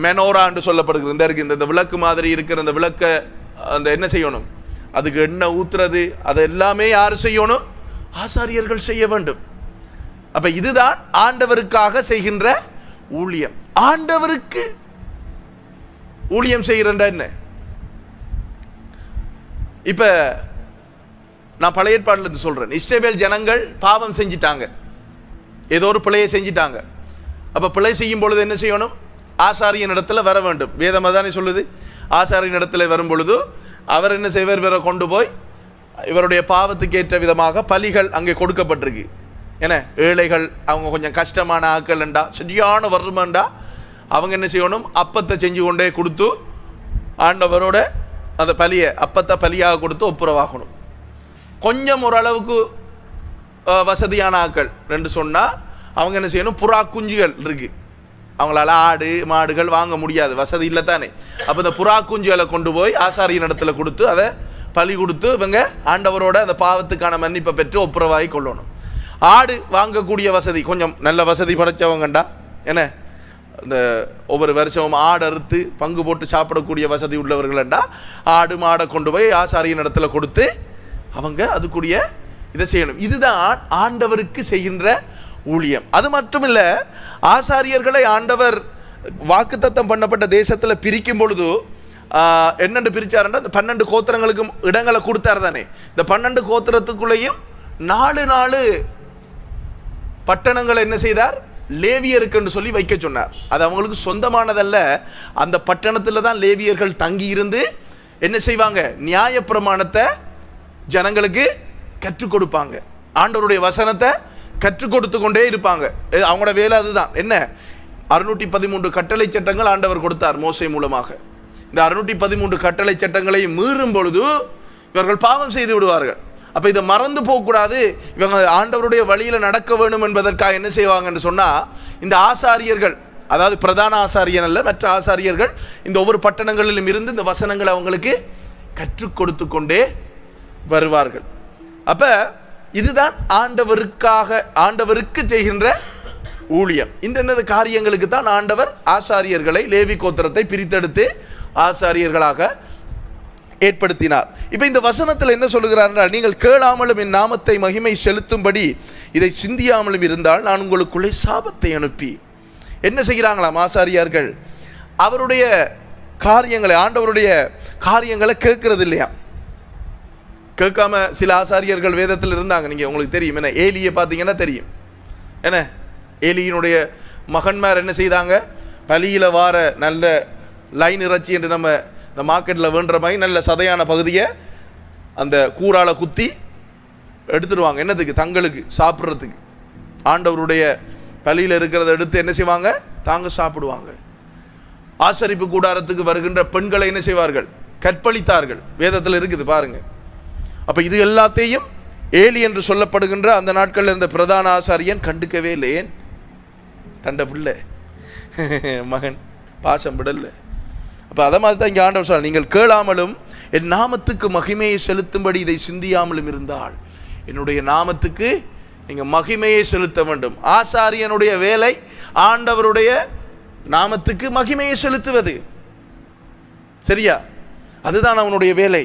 மெனோரா என்று சொல்லப்படுகிறது. இந்த விளக்கு மாதிரி இருக்கிற அந்த விளக்க அந்த என்ன செய்யணும், அதுக்கு எண்ணெய் ஊத்துறது, அது எல்லாமே யார் செய்யணும்? ஆசாரியர்கள் செய்ய வேண்டும். அப்ப இதுதான் ஆண்டவருக்காக செய்கின்ற ஊழியம். ஆண்டவருக்கு ஊழியம் செய்கிற என்ன? இப்ப நான் பழைய ஏற்பாடுல இருந்து சொல்றேன். இஸ்ரவேல் ஜனங்கள் பாவம் செஞ்சிட்டாங்க, ஏதோ ஒரு பிழையை செஞ்சிட்டாங்க. அப்ப பிழை செய்யும் பொழுது என்ன செய்யணும்? ஆசாரியன் இடத்துல வர வேண்டும். வேதம் அதானே சொல்லுது. ஆசாரியன் இடத்துல வரும் பொழுது அவர் என்ன செய்வார்? இவரை கொண்டு போய் இவருடைய பாவத்துக்கு ஏற்ற விதமாக பலிகள் அங்கே கொடுக்கப்பட்டிருக்கு. ஏன்னா ஏழைகள், அவங்க கொஞ்சம் கஷ்டமான ஆக்கள்ண்டா, சரியான வருமாண்டா, அவங்க என்ன செய்யணும்? அப்பத்தை செஞ்சு கொண்டே கொடுத்து ஆண்டவரோட அந்த பலியை, அப்பத்தை பலியாக கொடுத்து ஒப்புரவாகணும். கொஞ்சம் ஓரளவுக்கு வசதியான ஆக்கள் ரெண்டு சொன்னால் அவங்க என்ன செய்யணும்? புறா குஞ்சுகள் இருக்கு, அவங்களால ஆடு மாடுகள் வாங்க முடியாது, வசதி இல்லை தானே. அப்போ இந்த புறா குஞ்சுகளை கொண்டு போய் ஆசாரியின் இடத்துல கொடுத்து அதை பலி கொடுத்து இவங்க ஆண்டவரோட அந்த பாவத்துக்கான மன்னிப்பை பெற்று ஒப்புரவாகி கொள்ளணும். ஆடு வாங்கக்கூடிய வசதி, கொஞ்சம் நல்ல வசதி படைச்சவங்கண்டா என்ன, இந்த ஒவ்வொரு வருஷமும் ஆடு அறுத்து பங்கு போட்டு சாப்பிடக்கூடிய வசதி உள்ளவர்கள்டா ஆடு மாடை கொண்டு போய் ஆசாரியின் இடத்துல கொடுத்து அவங்க அதுக்குரிய இதை செய்யணும். இதுதான் ஆண்டவருக்கு செய்கின்ற ஊழியம். அது மட்டும் இல்லை, ஆசாரியர்களை ஆண்டவர் வாக்குத்தத்தம் பண்ணப்பட்ட தேசத்தில் பிரிக்கும் பொழுது என்னென்று பிரிச்சாருன்னா, இந்த 12 கோத்திரங்களுக்கும் இடங்களை கொடுத்தாரு தானே. இந்த 12 கோத்திரத்துக்குள்ளேயும் 4 பட்டணங்களை என்ன செய்தார்? லேவியருக்கு சொல்லி வைக்க சொன்னார். அது அவங்களுக்கு சொந்தமானதல்ல, அந்த பட்டணத்தில் தான் லேவியர்கள் தங்கி இருந்து என்ன செய்வாங்க? நியாய பிரமாணத்தை ஜனங்களுக்கு கற்றுக் கொடுப்பாங்க, ஆண்டவருடைய வசனத்தை கற்றுக் கொடுத்து கொண்டே இருப்பாங்க. அவங்களோட வேலை அதுதான். என்ன, 613 கட்டளை சட்டங்கள் ஆண்டவர் கொடுத்தார் மோசே மூலமாக. இந்த 613 கட்டளை சட்டங்களை மீறும் பொழுது இவர்கள் பாவம் செய்து விடுவார்கள். அப்ப இதை மறந்து போகக்கூடாது, இவங்க ஆண்டவருடைய வழியில நடக்க வேண்டும் என்பதற்காக என்ன செய்வாங்கன்னு சொன்னா, இந்த ஆசாரியர்கள், அதாவது பிரதான ஆசாரியன் அல்ல, மற்ற ஆசாரியர்கள் இந்த ஒவ்வொரு பட்டணங்களிலும் இருந்து இந்த வசனங்களை அவங்களுக்கு கற்றுக் கொடுத்து கொண்டே வருவார்கள். அப்ப இதுதான் ஆண்டவருக்கு செய்கின்ற ஊழியம். இந்த காரியங்களுக்கு தான் ஆண்டவர் ஆசாரியர்களை, லேவி கோத்திரத்தை பிரித்தெடுத்து ஆசாரியர்களாக ஏற்படுத்தினார். இப்ப இந்த வசனத்தில் என்ன சொல்லுகிறார் என்றால், நீங்கள் கேளாமலும் என் நாமத்தை மகிமை செலுத்தும்படி இதை சிந்தியாமலும் இருந்தால் நான் உங்களுக்குள்ளே சாபத்தை அனுப்பி. என்ன செய்கிறாங்களாம் ஆசாரியர்கள்? அவருடைய காரியங்களை, ஆண்டவருடைய காரியங்களை கேட்கறது இல்லையா? கேட்காம சில ஆசாரியர்கள் வேதத்தில் இருந்தாங்க. நீங்கள் உங்களுக்கு தெரியும் என்ன, ஏலியை பார்த்தீங்கன்னா தெரியும் என்ன, ஏலியினுடைய மகன்மார் என்ன செய்தாங்க, பலியில் வார நல்ல லைன் இறைச்சி என்று நம்ம இந்த மார்க்கெட்டில் வேண்டுற மாதிரி நல்ல சதையான பகுதியை அந்த கூறால குத்தி எடுத்துடுவாங்க. என்னதுக்கு? தங்களுக்கு சாப்பிட்றதுக்கு. ஆண்டவருடைய பலியில் இருக்கிறத எடுத்து என்ன செய்வாங்க, தாங்க சாப்பிடுவாங்க. ஆசரிப்பு கூடாரத்துக்கு வருகின்ற பெண்களை என்ன செய்வார்கள், கற்பழித்தார்கள். வேதத்தில் இருக்குது பாருங்க. அப்ப இது எல்லாத்தையும் ஏலி என்று சொல்லப்படுகின்ற அந்த நாட்களில் இருந்த பிரதான ஆசாரியன் கண்டுக்கவே இல்லை. ஏன்? தண்ட பிள்ளை மகன் பாசம் விடல. அப்ப அதை மாதிரி தான் இங்கே ஆண்டவர் சொல்றார், நீங்கள் கேளாமலும் என் நாமத்துக்கு மகிமையை செலுத்தும்படி இதை சிந்தியாமலும் இருந்தால் என்னுடைய நாமத்துக்கு நீங்க மகிமையை செலுத்த வேண்டும். ஆசாரியனுடைய வேலை ஆண்டவருடைய நாமத்துக்கு மகிமையை செலுத்துவது. சரியா? அதுதான் அவனுடைய வேலை.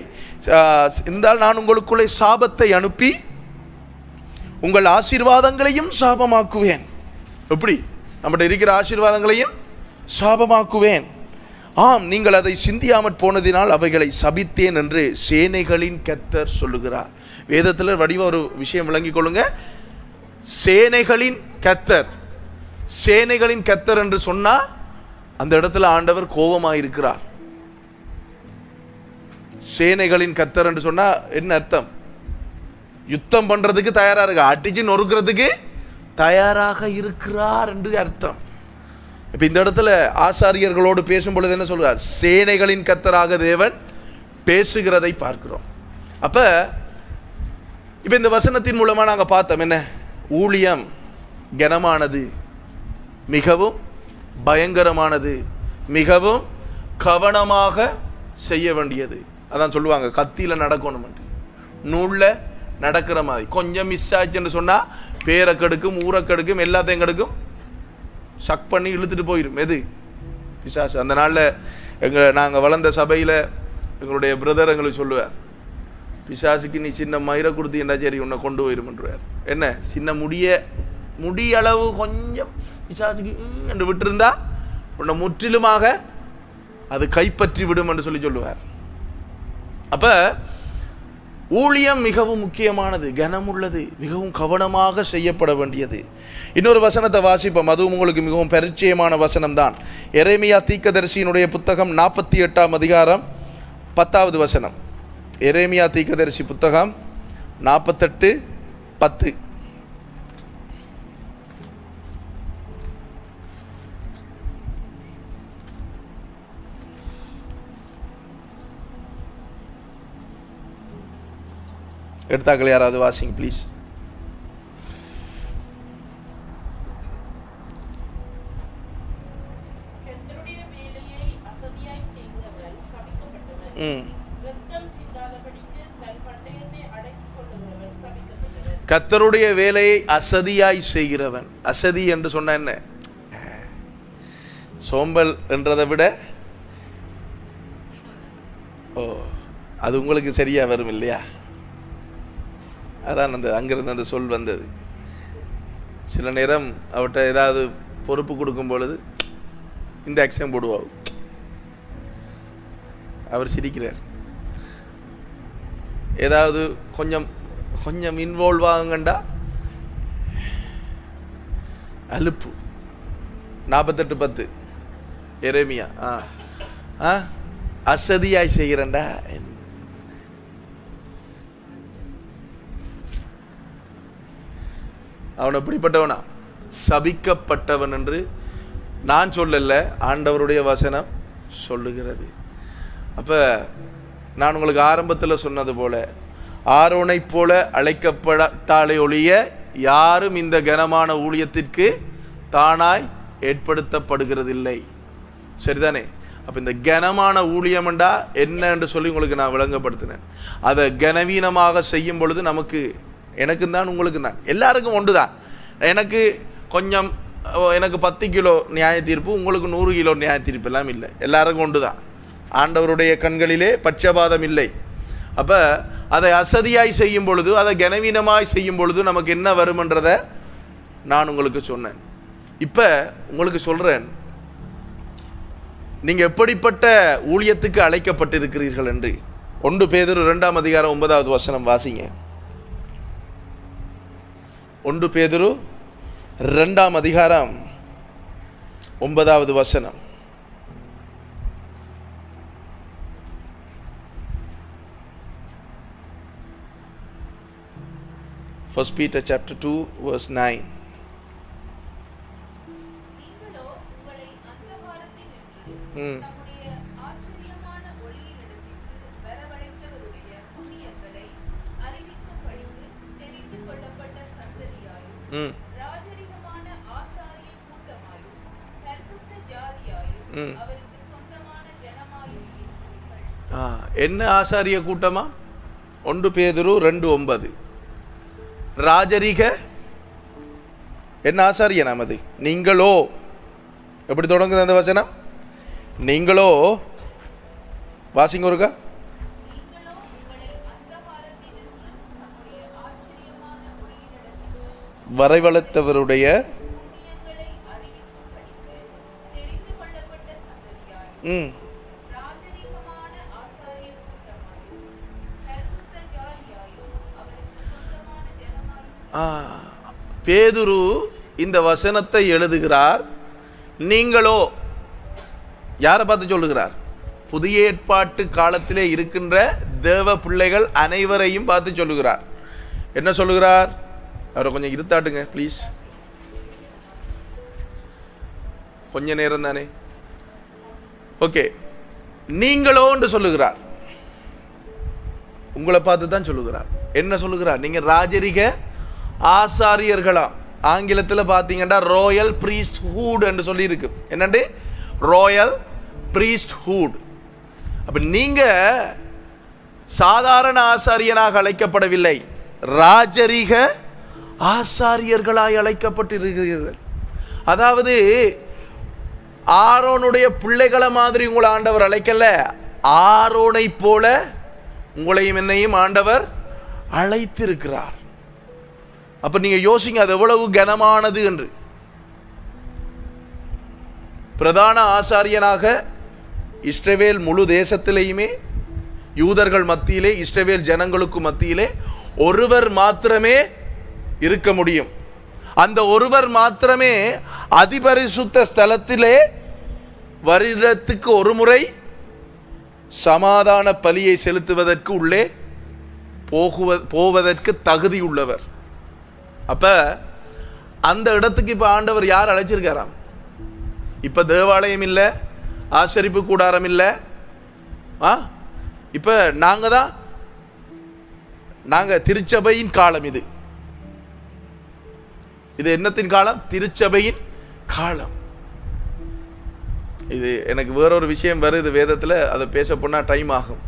இருந்தால் நான் உங்களுக்குள்ளே சாபத்தை அனுப்பி உங்கள் ஆசீர்வாதங்களையும் சாபமாக்குவேன். எப்படி? நம்மகிட்ட இருக்கிற ஆசீர்வாதங்களையும் சாபமாக்குவேன். ஆம், நீங்கள் அதை சிந்தியாமற் போனதினால் அவைகளை சபித்தேன் என்று சேனைகளின் கர்த்தர் சொல்லுகிறார். வேதத்தில் வடிவ ஒரு விஷயம் விளங்கிக் கொள்ளுங்க. சேனைகளின் கர்த்தர், சேனைகளின் கர்த்தர் என்று சொன்னா அந்த இடத்துல ஆண்டவர் கோபமாயிருக்கிறார். சேனைகளின் கர்த்தர் என்று சொன்னா என்ன அர்த்தம்? யுத்தம் பண்றதுக்கு தயாரா இருக்க, அடிச்சு நொறுக்கிறதுக்கு தயாராக இருக்கிறார் என்று அர்த்தம். இப்ப இந்த இடத்துல ஆசாரியர்களோடு பேசும் பொழுது என்ன சொல்றார்? சேனைகளின் கர்த்தராக தேவன் பேசுகிறதை பார்க்கிறோம். அப்ப இப்ப இந்த வசனத்தின் மூலமா நாங்க பார்த்தோம் என்ன, ஊழியம் கனமானது, மிகவும் பயங்கரமானது, மிகவும் கவனமாக செய்ய வேண்டியது. அதான் சொல்லுவாங்க, கத்தியில நடக்கணும், நூல்ல நடக்கிற மாதிரி. கொஞ்சம் மிஸ் ஆச்சுன்னு சொன்னா பேரை கெடுக்கும், ஊரை கெடுக்கும், எல்லாத்தையும் கெடுக்கும், சக் பண்ணி இழுத்துட்டு போயிடும். எது? பிசாசு. அந்த நாளில் நாங்கள் வளர்ந்த சபையில் எங்களுடைய பிரதர் எங்களுக்கு சொல்லுவார், பிசாசுக்கு நீ சின்ன மயிரை கொடுத்தீங்கன்னா சரி உன்னை கொண்டு போயிருமன்றார். என்ன? சின்ன முடியளவு கொஞ்சம் பிசாசுக்கு என்று விட்டுருந்தா உன்னை முற்றிலுமாக அது கைப்பற்றி விடும் என்று சொல்லுவார். அப்ப ஊழியம் மிகவும் முக்கியமானது, கனமுள்ளது, மிகவும் கவனமாக செய்யப்பட வேண்டியது. இன்னொரு வசனத்தை வாசிப்போம், அதுவும் உங்களுக்கு மிகவும் பரிச்சயமான வசனம் தான். எரேமியா தீர்க்கதரிசியினுடைய புத்தகம் 48ஆம் அதிகாரம் 10வது வசனம். எரேமியா தீர்க்கதரிசி புத்தகம் 48:10. எடுத்தாக்கள் யாராவது வாசிங்க ப்ளீஸ். கர்த்தருடைய வேலையை அசதியாய் செய்கிறவன். அசதி என்று சொன்ன என்ன? சோம்பல் என்றதை விட அது உங்களுக்கு சரியா வரும் இல்லையா? அதான் அந்த அங்கிருந்து அந்த சொல் வந்தது. சில நேரம் அவர்கிட்ட ஏதாவது பொறுப்பு கொடுக்கும் பொழுது இந்த ஆக்ஷன் போடுவார், அவர் சிரிக்கிறார். ஏதாவது கொஞ்சம் கொஞ்சம் இன்வால்வ் ஆகுங்கண்டா அலுப்பு. 48:10 எரேமியா. அசதியாய் செய்கிறண்டா. அவன் எப்படிப்பட்டவனா? சபிக்கப்பட்டவன் என்று நான் சொல்லல, ஆண்டவருடைய வசனம் சொல்லுகிறது. அப்ப நான் உங்களுக்கு ஆரம்பத்தில் சொன்னது போல, ஆரோனை போல அழைக்கப்பட்டாலே ஒழிய யாரும் இந்த கனமான ஊழியத்திற்கு தானாய் ஏற்படுத்தப்படுகிறதில்லை. சரிதானே? அப்ப இந்த கனமான ஊழியம்டா என்ன என்று சொல்லி உங்களுக்கு நான் விளங்கப்படுத்தினேன். அதை கனவீனமாக செய்யும் பொழுது நமக்கு, எனக்கும் தான் உங்களுக்கும் தான், எல்லாருக்கும் ஒன்று தான். எனக்கு கொஞ்சம், எனக்கு 10 கிலோ நியாய தீர்ப்பு, உங்களுக்கு 100 கிலோ நியாய தீர்ப்பு எல்லாம் இல்லை. எல்லாருக்கும் ஒன்று தான். ஆண்டவருடைய கண்களிலே பட்சபாதம் இல்லை. அப்ப அதை அசதியாய் செய்யும் பொழுது, அதை கனவீனமாய் செய்யும் பொழுது நமக்கு என்ன வரும்ன்றதை நான் உங்களுக்கு சொன்னேன். இப்ப உங்களுக்கு சொல்றேன், நீங்க எப்படிப்பட்ட ஊழியத்துக்கு அழைக்கப்பட்டிருக்கிறீர்கள் என்று. 1 பேதுரு 2ஆம் அதிகாரம் 9வது வசனம் வாசிங்க. 1 பேதுரு 2ஆம் அதிகாரம் 9வது வசனம். First Peter chapter 2 verse 9. என்ன ஆசாரிய கூட்டமா? 1 பேதுரு 2:9. ராஜரிக என்ன ஆசாரிய நமது? நீங்களோ, எப்படி தொடங்குது அந்த வசனம்? நீங்களோ, வாசிங்க ஒருக்கா. வரைவளத்தவருடைய பேதுரு இந்த வசனத்தை எழுதுகிறார். நீங்களோ யாரை பார்த்து சொல்லுகிறார்? புதிய ஏற்பாட்டு காலத்திலே இருக்கின்ற தேவ பிள்ளைகள் அனைவரையும் பார்த்து சொல்லுகிறார். என்ன சொல்லுகிறார்? அவரை கொஞ்சம் இருத்தாட்டுங்க ப்ளீஸ். கொஞ்ச நேரம் தானே. ஓகே, நீங்களோ என்று சொல்லுகிறார். உங்களை பார்த்து தான் சொல்லுகிறார். என்ன சொல்லுகிறார்? நீங்க ராஜரிக ஆசாரியர்களா. ஆங்கிலத்தில் பார்த்தீங்கன்னா ராயல் பிரீஸ்ட்ஹுட் என்று சொல்லி இருக்கு. என்னண்டு? Royal priesthood. அப்ப நீங்க சாதாரண ஆசாரியனாக அழைக்கப்படவில்லை, ராஜரிக ஆசாரியர்களாய் அழைக்கப்பட்டிருக்கிறீர்கள். அதாவது ஆரோனுடைய பிள்ளைகளை மாதிரி உங்களை ஆண்டவர் அழைக்கல, ஆரோனை போல உங்களையும் என்னையும் ஆண்டவர் அழைத்திருக்கிறார். அப்ப நீங்க யோசிங்க, அது எவ்வளவு கனமானது என்று. பிரதான ஆசாரியனாக இஸ்ரவேல் முழு தேசத்திலேயுமே, யூதர்கள் மத்தியிலே, இஸ்ரவேல் ஜனங்களுக்கு மத்தியிலே ஒருவர் மாத்திரமே இருக்க முடியும். அந்த ஒருவர் மாத்திரமே அதிபரிசுத்த ஸ்தலத்திலே வருடத்துக்கு ஒரு முறை சமாதான பலியை செலுத்துவதற்கு உள்ளே போவதற்கு தகுதி உள்ளவர். அப்ப அந்த இடத்துக்கு இப்ப ஆண்டவர் யார் அழைச்சிருக்காராம்? இப்ப தேவாலயம் இல்லை, ஆசரிப்பு கூடாரம் இல்லை. இப்ப நாங்க திருச்சபையின் காலம். இது என்னத்தின் காலம்? திருச்சபையின் காலம். இது எனக்கு வேறொரு விஷயம் வருது வேதத்தில், அதை பேச போனா டைம் ஆகும்.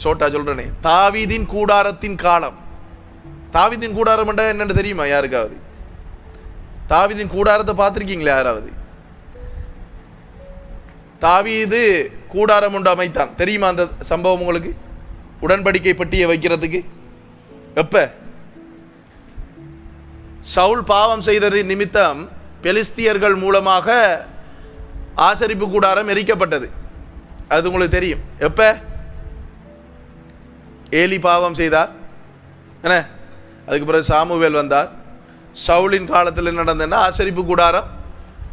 ஷோர்ட்டா சொல்றேனே, தாவீதின் கூடாரத்தின் காலம். தாவீதின் கூடாரம் என்னன்னு தெரியுமா யாருக்காவது? தாவீதின் கூடாரத்தை பார்த்திருக்கீங்களா யாராவது? தாவீது கூடாரம் ஒன்று அமைத்தான், தெரியுமா அந்த சம்பவம் உங்களுக்கு? உடன்படிக்கை பெட்டியை வைக்கிறதுக்கு. எப்ப சவுல் பாவம் செய்தது நிமித்தம் பெலிஸ்தியர்கள் மூலமாக ஆசரிப்பு கூடாரம் எரிக்கப்பட்டது. அது உங்களுக்கு தெரியும். எப்ப ஏலி பாவம் செய்தார், என்ன, அதுக்கு பிறகு சாமுவேல் வந்தார். சவுலின் காலத்தில் என்ன நடந்ததுன்னா, ஆசரிப்பு கூடாரம்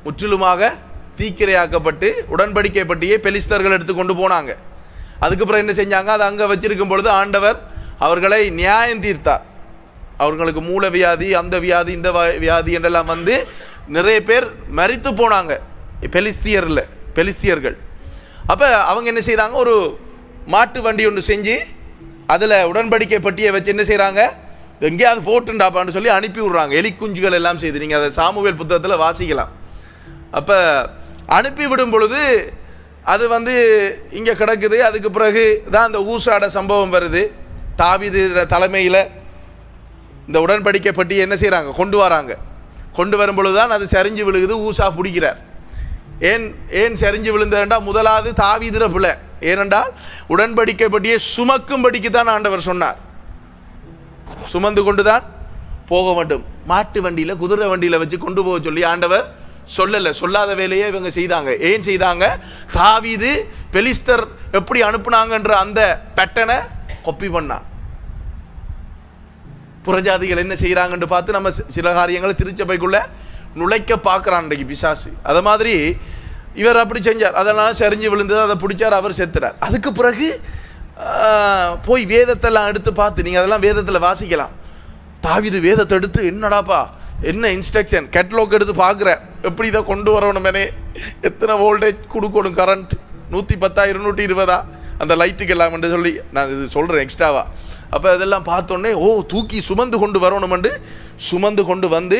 முற்றிலுமாக தீக்கிரையாக்கப்பட்டு உடன்படிக்கை பட்டியை பெலிஸ்தர்கள் எடுத்துக்கொண்டு போனாங்க. அதுக்கப்புறம் என்ன செஞ்சாங்க? அதை அங்கே வச்சிருக்கும் பொழுது ஆண்டவர் அவர்களை நியாயம் தீர்த்தார். அவர்களுக்கு மூல வியாதி, அந்த வியாதி, இந்த வியாதி என்றெல்லாம் வந்து நிறைய பேர் மரித்து போனாங்க பெலிஸ்தியர்கள். அப்போ அவங்க என்ன செய்தாங்க? ஒரு மாட்டு வண்டி ஒன்று செஞ்சு அதில் உடன்படிக்கை பட்டியை வச்சு என்ன செய்கிறாங்க? எங்கேயாவது போட்டுண்டாப்பான்னு சொல்லி அனுப்பி விடுறாங்க. எலிக்குஞ்சுகள் எல்லாம் செய்து, நீங்கள் அதை சாமுவேல் புத்தகத்தில் வாசிக்கலாம். அப்போ அனுப்பி விடும் பொழுது அது வந்து இங்கே கிடக்குது. அதுக்கு பிறகு தான் அந்த ஊசாட சம்பவம் வருது. தாவீது தலைமையில் இந்த உடன்படிக்கை பட்டி என்ன செய்கிறாங்க? கொண்டு வராங்க. கொண்டு வரும் பொழுது தான் அது சரிஞ்சு விழுகுது. ஊசா பிடிக்கிறார். ஏன் சரிஞ்சு விழுந்ததுண்டா, முதலாவது தாவீதுற பிள்ளை. ஏனென்றால் உடன்படிக்கை பட்டியை சுமக்கும்படிக்கு தான் ஆண்டவர் சொன்னார். சுமந்து கொண்டு தான் போக வேண்டும். மாட்டு வண்டியில், குதிரை வண்டியில் வச்சு கொண்டு போக சொல்லி ஆண்டவர் சொல்லல. சொல்லாத வேலையை இவங்க செய்தாங்க. ஏன் செய்தாங்க? தாவீது பெலிஸ்தர் எப்படி அனுப்புனாங்கன்ற அந்த பேட்டர்னை காப்பி பண்ணான். புறஜாதிகள் என்ன செய்யறாங்கன்னு பார்த்து நம்ம சில காரியங்களை திருச்சபைக்குள்ள நுழைக்க பார்க்கிறான் இன்றைக்கு பிசாசு. அது மாதிரி இவர் அப்படி செஞ்சார், அதனால சரிஞ்சு விழுந்தது, அதை பிடிச்சார், அவர் செத்துறார். அதுக்கு பிறகு போய் வேதத்தெல்லாம் எடுத்து பார்த்து, நீங்கள் அதெல்லாம் வேதத்தில் வாசிக்கலாம். தாவீது வேதத்தை எடுத்து என்னடாப்பா என்ன இன்ஸ்ட்ரக்ஷன் கேட்டலாக் எடுத்து பார்க்குறேன், எப்படி இதை கொண்டு வரணும், எத்தனை வோல்டேஜ் கொடுக்கணும், கரண்ட் 110 220 அந்த லைட்டுக்கு எல்லாம் என்று சொல்லி நான் இது சொல்கிறேன் எக்ஸ்ட்ராவா. அப்போ அதெல்லாம் பார்த்தோன்னே தூக்கி சுமந்து கொண்டு வரணும் என்று சுமந்து கொண்டு வந்து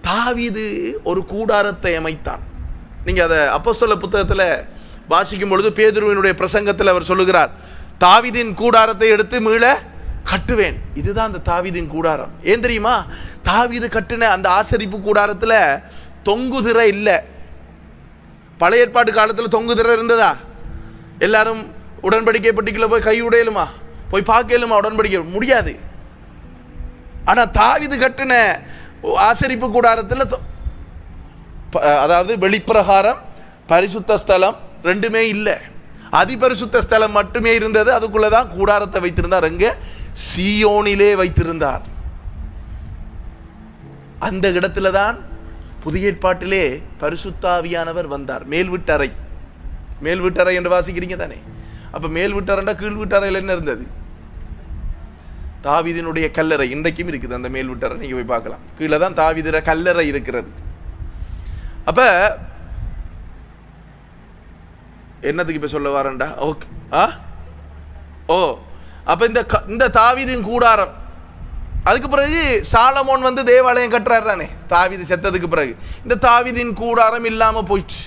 தாவீது ஒரு கூடாரத்தை அமைத்தான். நீங்கள் அதை அப்போஸ்தலர் புத்தகத்தில் வாசிக்கும் பொழுது பேதுருவினுடைய பிரசங்கத்தில் அவர் சொல்லுகிறார், தாவீதின் கூடாரத்தை எடுத்து மீள கட்டுவேன். இதுதான் அந்த தாவீதின் கூடாரம். ஏன் தெரியுமா? தாவீது கட்டின அந்த ஆசரிப்பு கூடாரத்தில் தொங்குதிரை இல்லை. பழைய ஏற்பாட்டு காலத்தில் தொங்குதிரை இருந்ததா? எல்லாரும் உடன்படிக்கை பெட்டிக்குள்ள போய் கை உடையலுமா, போய் பார்க்கலுமா? உடன்படிக்கை முடியாது. ஆனால் தாவீது கட்டின ஆசரிப்பு கூடாரத்தில், அதாவது வெளிப்பிரகாரம் பரிசுத்த ஸ்தலம் ரெண்டுமே இல்லை, அதிபரிசுத்த ஸ்தலம் மட்டுமே இருந்தது. அதுக்குள்ளதான் கூடாரத்தை வைத்திருந்தார். எங்க? சீயோனிலே வைத்திருந்தார். அந்த இடத்துல தான் புதிய ஏற்பாட்டிலே பரிசுத்தாவியானவர் வந்தார். மேல் வீட்டறை, மேல் வீட்டறை என்று வாசிக்கிறீங்க தானே? அப்ப மேல் வீட்டறைண்டா கீழ் வீட்டறையில் என்ன இருந்தது? தாவீதினுடைய கல்லறை இன்றைக்கும் இருக்குது. அந்த மேல் வீட்டறை நீங்க போய் பார்க்கலாம். கீழே தான் தாவீதுற கல்லறை இருக்கிறது. அப்ப என்னதுக்கு இப்ப சொல்ல வரேன்டா? ஓகே. அப்ப இந்த தாவீதின் கூடாரம், அதுக்கு பிறகு சாலமோன் வந்து தேவாலயம் கட்டுறாரு தானே, தாவீது செத்ததுக்கு பிறகு. இந்த தாவீதின் கூடாரம் இல்லாம போயிடுச்சு.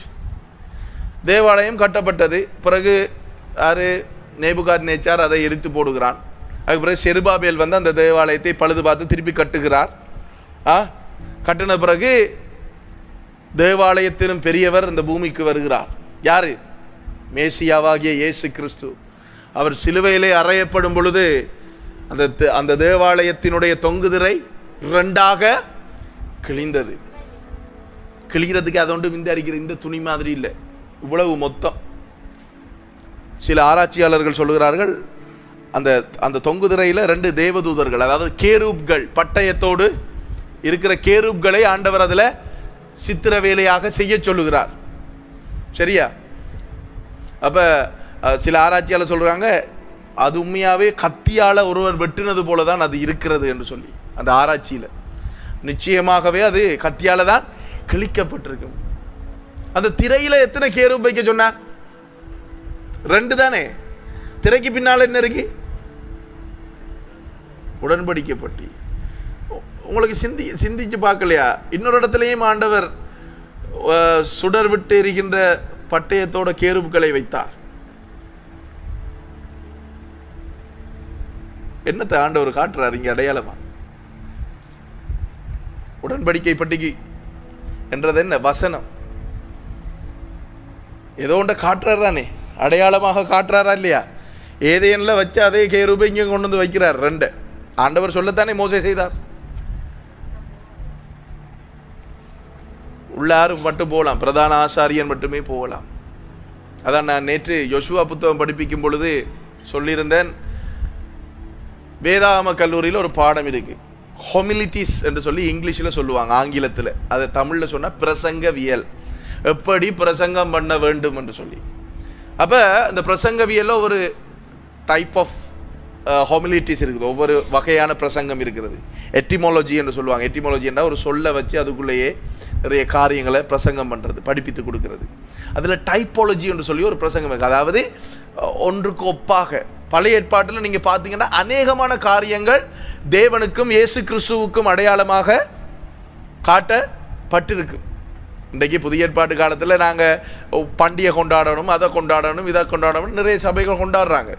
தேவாலயம் கட்டப்பட்டது. பிறகு யாரு? நேபுகாத்நேச்சார் அதை எரித்து போடுகிறான். அதுக்கு பிறகு செருபாபேல் வந்து அந்த தேவாலயத்தை பழுது பார்த்து திருப்பி கட்டுகிறார். கட்டின பிறகு தேவாலயத்திலும் பெரியவர் இந்த பூமிக்கு வருகிறார். யாரு? மேசியாவாகிய இயேசு கிறிஸ்து. அவர் சிலுவையிலே அறையப்படும் பொழுது அந்த தேவாலயத்தினுடைய தொங்குதிரை 2ஆக கிழிந்தது. கிழிகிறதுக்கு அதோண்டு விந்தரிக்கிற இந்த துணி மாதிரி இல்லை, இவ்வளவு மொத்தம். சில ஆராய்ச்சியாளர்கள் சொல்லுகிறார்கள், அந்த தொங்குதிரையில 2 தேவதூதர்கள், அதாவது கேரூப்கள், பட்டயத்தோடு இருக்கிற கேரூப்களை ஆண்டவர் அதுல சித்திர வேலையாக செய்ய சொல்லுகிறார். சரியா? அப்ப சில ஆராய்ச்சியாளர் சொல்றாங்க, அது உண்மையாவே கத்தியால ஒருவர் வெட்டினது போலதான் அது இருக்கிறது என்று சொல்லி. அந்த ஆராய்ச்சியில நிச்சயமாகவே அது கத்தியால தான் கிழிக்கப்பட்டிருக்கும். அந்த திரையில எத்தனை கேரூப் வைக்க சொன்னார்? 2 தானே. திரைக்கு பின்னால என்ன இருக்கு? உடன்படிக்கை பட்டி. உங்களுக்கு சிந்திச்சு பார்க்கலையா? இன்னொரு இடத்துலையும் ஆண்டவர் சுடர் விட்டு எரிகின்ற பட்டயத்தோட கேருப்புகளை வைத்தார். என்னத்தை ஆண்டவர் காட்டுறாரு இங்க அடையாளமா? உடன்படிக்கை பட்டிக்கு என்றது என்ன? வசனம். ஏதோ ஒன்றை காட்டுறாரு தானே, அடையாளமாக காட்டுறாரா இல்லையா? ஏதேன்ல வச்சு அதே கேருபை இங்கே கொண்டு வந்து வைக்கிறார். 2 ஆண்டவர் சொல்லத்தானே மோசே செய்தார். உள்ளாரும் மட்டும் போகலாம், பிரதான ஆசாரியன் மட்டுமே போகலாம். அதான் நான் நேற்று யோசுவா புத்தகம் படிப்பிக்கும் பொழுது சொல்லியிருந்தேன். வேதாகம கல்லூரியில் ஒரு பாடம் இருக்கு, ஹொமிலிட்டிஸ் என்று சொல்லி இங்கிலீஷில் சொல்லுவாங்க, ஆங்கிலத்தில். அதை தமிழில் சொன்ன பிரசங்கவியல், எப்படி பிரசங்கம் பண்ண வேண்டும் என்று சொல்லி. அப்போ இந்த பிரசங்கவியலில் ஒரு டைப் ஆஃப் ஹொமிலிட்டிஸ் இருக்குது, ஒவ்வொரு வகையான பிரசங்கம் இருக்கிறது. எட்டிமாலஜி என்று சொல்லுவாங்க. எட்டிமாலஜி என்றால் ஒரு சொல்ல வச்சு அதுக்குள்ளேயே நிறைய காரியங்களை பிரசங்கம் பண்ணுறது, படிப்பித்து கொடுக்கிறது. அதில் டைப்பாலஜி என்று சொல்லி ஒரு பிரசங்கம் இருக்குது. அதாவது ஒன்றுக்கு ஒப்பாக. பழைய ஏற்பாட்டில் நீங்கள் பார்த்தீங்கன்னா அநேகமான காரியங்கள் தேவனுக்கும் இயேசு கிறிஸ்துவுக்கும் அடையாளமாக காட்டப்பட்டிருக்கு. இன்றைக்கு புதிய ஏற்பாட்டு காலத்தில் நாங்கள் பண்டிகை கொண்டாடணும், அதை கொண்டாடணும், இதை கொண்டாடணும், நிறைய சபைகள் கொண்டாடுறாங்க.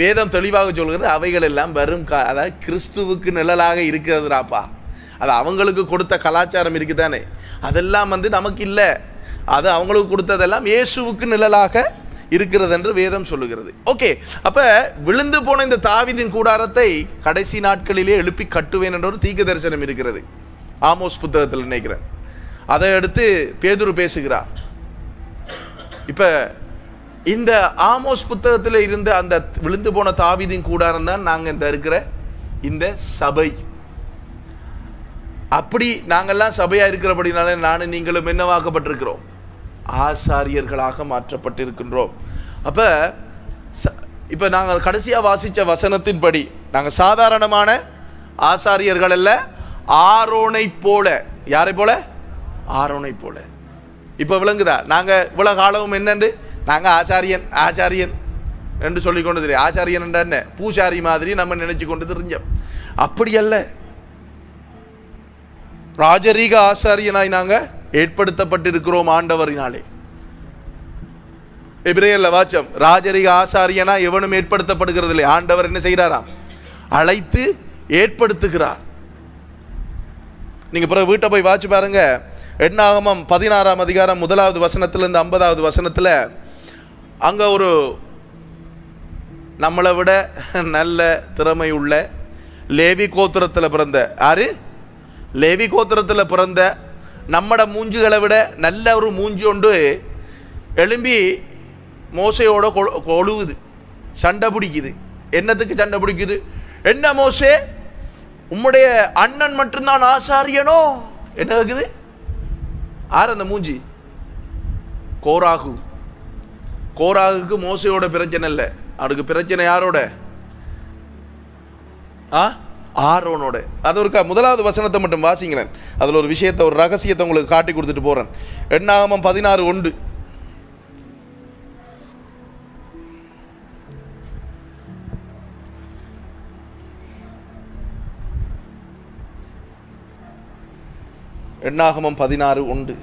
வேதம் தெளிவாக சொல்கிறது, அவைகள் எல்லாம் வரும் அதாவது கிறிஸ்துவுக்கு நிழலாக இருக்கிறதுராப்பா. அது அவங்களுக்கு கொடுத்த கலாச்சாரம் இருக்குதானே, அதெல்லாம் நமக்கு இல்லை. அது அவங்களுக்கு கொடுத்ததெல்லாம் இயேசுவுக்கு நிழலாக இருக்கிறது என்று வேதம் சொல்லுகிறது. ஓகே, அப்ப விழுந்து போன இந்த தாவீதின் கூடாரத்தை கடைசி நாட்களிலே எழுப்பி கட்டுவேன் என்ற ஒரு தீர்க்க தரிசனம் இருக்கிறது. ஆமோஸ் புத்தகத்தில் நினைக்கிறேன். அதை எடுத்து பேதுரு பேசுகிறார். இப்ப இந்த ஆமோஸ் புத்தகத்தில் இருந்த அந்த விழுந்து போன தாவீதின் கூடாரம் தான் நாங்க இந்த இருக்கிற இந்த சபை. அப்படி நாங்கெல்லாம் சபையா இருக்கிறபடினால நானும் நீங்களும் என்னவாக்கப்பட்டிருக்கிறோம்? ஆசாரியர்களாக மாற்றப்பட்டிருக்கின்றோம். அப்ப இப்ப நாங்கள் கடைசியா வாசிச்ச வசனத்தின்படி நாங்க சாதாரணமான ஆசாரியர்கள் அல்ல, ஆரோனை போல. யாரை போல? ஆரோனை போல. இப்ப விளங்குதா? நாங்க இவ்வளவு காலமும் என்னண்டு நாங்க ஆசாரியன் ஆசாரியன் என்று சொல்லிக் கொண்டு தெரியும். ஆசாரியன் என்ற என்ன? பூசாரி மாதிரி நம்ம நினைச்சு கொண்டு தெரிஞ்சோம். அப்படி அல்ல. ராஜரீக ஆசாரியனாய் நாங்க ஏற்படுத்தப்பட்டிருக்கிறோம் ஆண்டவரினாலே. எபிரேயர்ல வாச்சம், ராஜரீக ஆசாரியனா எவனும் ஏற்படுத்தப்படுகிறது இல்லை. ஆண்டவர் என்ன செய்கிறாராம்? அழைத்து ஏற்படுத்துகிறார். நீங்க பிறகு வீட்டை போய் வாச்சு பாருங்க. எண்ணாகமம் 16ஆம் அதிகாரம் 1வது வசனத்திலிருந்து 50வது வசனத்துல அங்க ஒரு நம்மளை விட நல்ல திறமை உள்ள லேவி கோத்திரத்தில் பிறந்த யாரு? லேவி கோத்திரத்தில் பிறந்த நம்மட மூஞ்சிகளை விட நல்ல ஒரு மூஞ்சி ஒன்று எழும்பி மோசையோட கொழுவுது, சண்டை பிடிக்குது. என்னத்துக்கு சண்டை பிடிக்குது? என்ன மோசே, உம்முடைய அண்ணன் மட்டும்தான் ஆசாரியனோ? என்ன இருக்குது? ஆர் அந்த மூஞ்சி? கோராகு. கோராகுக்கு மோசையோட பிரச்சனை இல்லை, அவனுக்கு பிரச்சனை யாரோட? ஆரோனோட. அது ஒரு 1வது வசனத்தை மட்டும் வாசிங்களேன். அதில் ஒரு விஷயத்தை, ஒரு ரகசியத்தை உங்களுக்கு காட்டி கொடுத்துட்டு போறேன். எண்ணாகமம் 16:1. எண்ணாகமம் 16:1.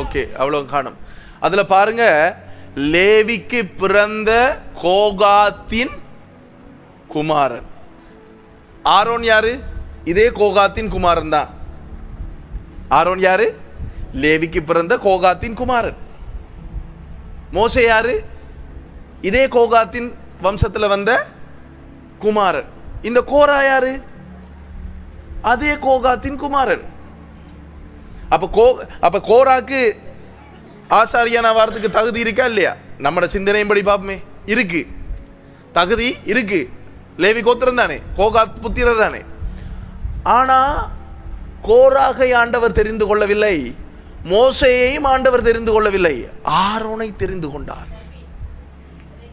ஓகே, அவ்வளவு காணும். அதுல பாருங்க, லேவிக்கு பிறந்த கோகாத்தின் குமாரன். ஆரோன் யாரு? இதே கோகாத்தின் குமாரன் தான். ஆரோன் யாரு? லேவிக்கு பிறந்த கோகாத்தின் குமாரன். மோசே யாரு? இதே கோகாத்தின் வம்சத்துல வந்த குமாரன். இந்த கோரா யாரு? அதே கோகாத்தின் குமாரன். அப்ப கோராக்கு ஆசாரியனா வாரத்துக்கு தகுதி இருக்கா இல்லையா? நம்மட சிந்தனையின்படி பாப்போமே, இருக்கு, தகுதி இருக்கு. லேவி கோத்திரம் தானே, கோகாத் புத்திரர் தானே. ஆனா கோராகை ஆண்டவர் தெரிந்து கொள்ளவில்லை, மோசேயையும் ஆண்டவர் தெரிந்து கொள்ளவில்லை, ஆரோனை தெரிந்து கொண்டார்.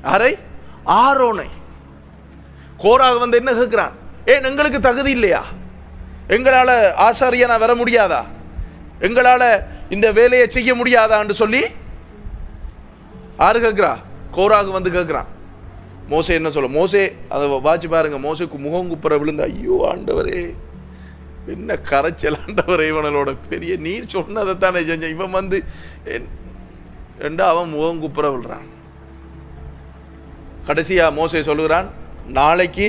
யாரை? ஆரோனை. கோராக வந்து என்ன கேட்கிறான்? ஏன் எங்களுக்கு தகுதி இல்லையா? எங்களால ஆசாரியனா வர முடியாதா? எங்களால இந்த வேலையை செய்ய முடியாதான்னு சொல்லி யாரு கேட்கிறா? கோராக வந்து கேட்கிறான். மோசே என்ன சொல்ல? மோசே அதை வாச்சு பாருங்க. மோசேக்கு முகம் குப்புற விழுந்து, ஐயோ ஆண்டவரே, என்ன கரைச்சல் ஆண்டவரே, இவனோட பெரிய நீர் சொன்னதைத்தானே செஞ்ச, இவன் வந்து அவன் முகம் குப்புற விழுறான். கடைசியா மோசே சொல்லுகிறான், நாளைக்கு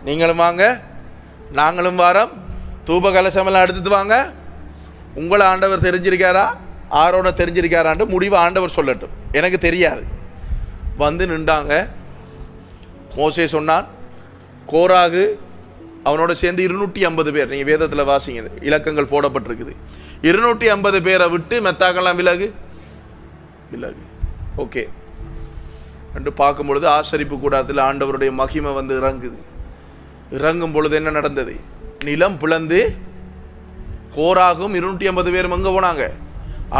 நீங்களும் வாங்க, நாங்களும் வாரம், தூப கலசமெல்லாம் எடுத்துட்டு வாங்க. உங்களை ஆண்டவர் தெரிஞ்சிருக்காரா, ஆரோனை தெரிஞ்சிருக்காரான்ட்டு முடிவு ஆண்டவர் சொல்லட்டும், எனக்கு தெரியாது. வந்து நின்றாங்க. மோசே சொன்னான், கோராகு அவனோட சேர்ந்து 250 பேர். நீங்க வேதத்தில் வாசிங்க, இலக்கங்கள் போடப்பட்டிருக்குது. 250 பேரை விட்டு மெத்தாக்கெல்லாம் விலகு விலகு. ஓகே என்று பார்க்கும் பொழுது ஆசரிப்பு கூடாரத்தில் ஆண்டவருடைய மகிமை வந்து இறங்குது. இறங்கும் பொழுது என்ன நடந்தது? நிலம் பிளந்து கோராகும் 250 பேரும் எங்க போனாங்க?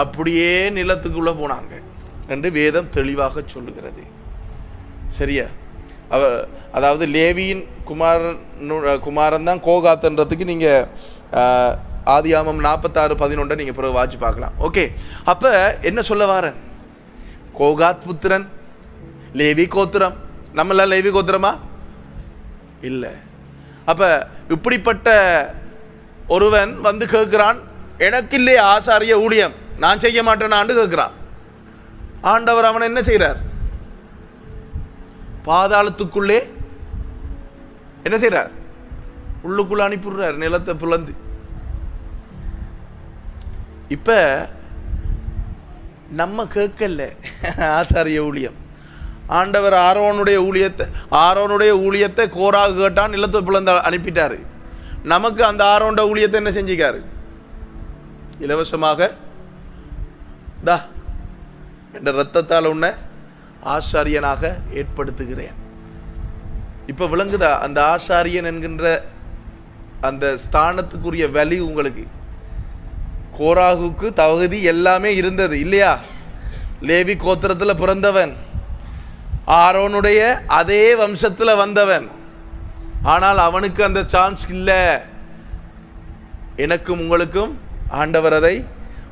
அப்படியே நிலத்துக்குள்ள போனாங்க என்று வேதம் தெளிவாக சொல்லுகிறது. சரியா? அதாவது லேவியின் குமாரன் தான் கோகாத்ன்றதுக்கு நீங்க ஆதியாமம் 46:11 நீங்க பிறகு வாட்சி பார்க்கலாம். ஓகே, அப்ப என்ன சொல்ல வாரன்? கோகாத் புத்திரன், லேவி கோத்திரம். நம்மளாம் லேவி கோத்திரமா இல்ல. அப்ப இப்படிப்பட்ட ஒருவன் வந்து கேட்கிறான், எனக்கு இல்லையே ஆசாரிய ஊழியம், நான் செய்ய மாட்டேனான்னு கேட்கிறான். ஆண்டவர் அவன் என்ன செய்யறார்? பாதாளத்துக்குள்ளே என்ன செய்யறார்? உள்ளுக்குள்ள அனுப்பிடுறார், நிலத்தை புலந்து. இப்ப நம்ம கேட்கல ஆசாரிய ஊழியம். ஆண்டவர் ஆரோனுடைய ஊழியத்தை கோராக கேட்டான், நிலத்தை பிளந்த அனுப்பிட்டாரு. நமக்கு அந்த ஆரோண்ட ஊழியத்தை என்ன செஞ்சிக்காரு? இலவசமாக தா என்ற இரத்தத்தால் உன்னை ஆசாரியனாக ஏற்படுத்துகிறேன். இப்ப விளங்குதா அந்த ஆசாரியன் என்கின்ற அந்த ஸ்தானத்துக்குரிய வலி உங்களுக்கு? கோராகுக்கு தகுதி எல்லாமே இருந்தது இல்லையா? லேவி கோத்திரத்தில் பிறந்தவன், ஆரோனுடைய அதே வம்சத்தில் வந்தவன். ஆனால் அவனுக்கு அந்த சான்ஸ் இல்லை. எனக்கும் உங்களுக்கும் ஆண்டவர் அதை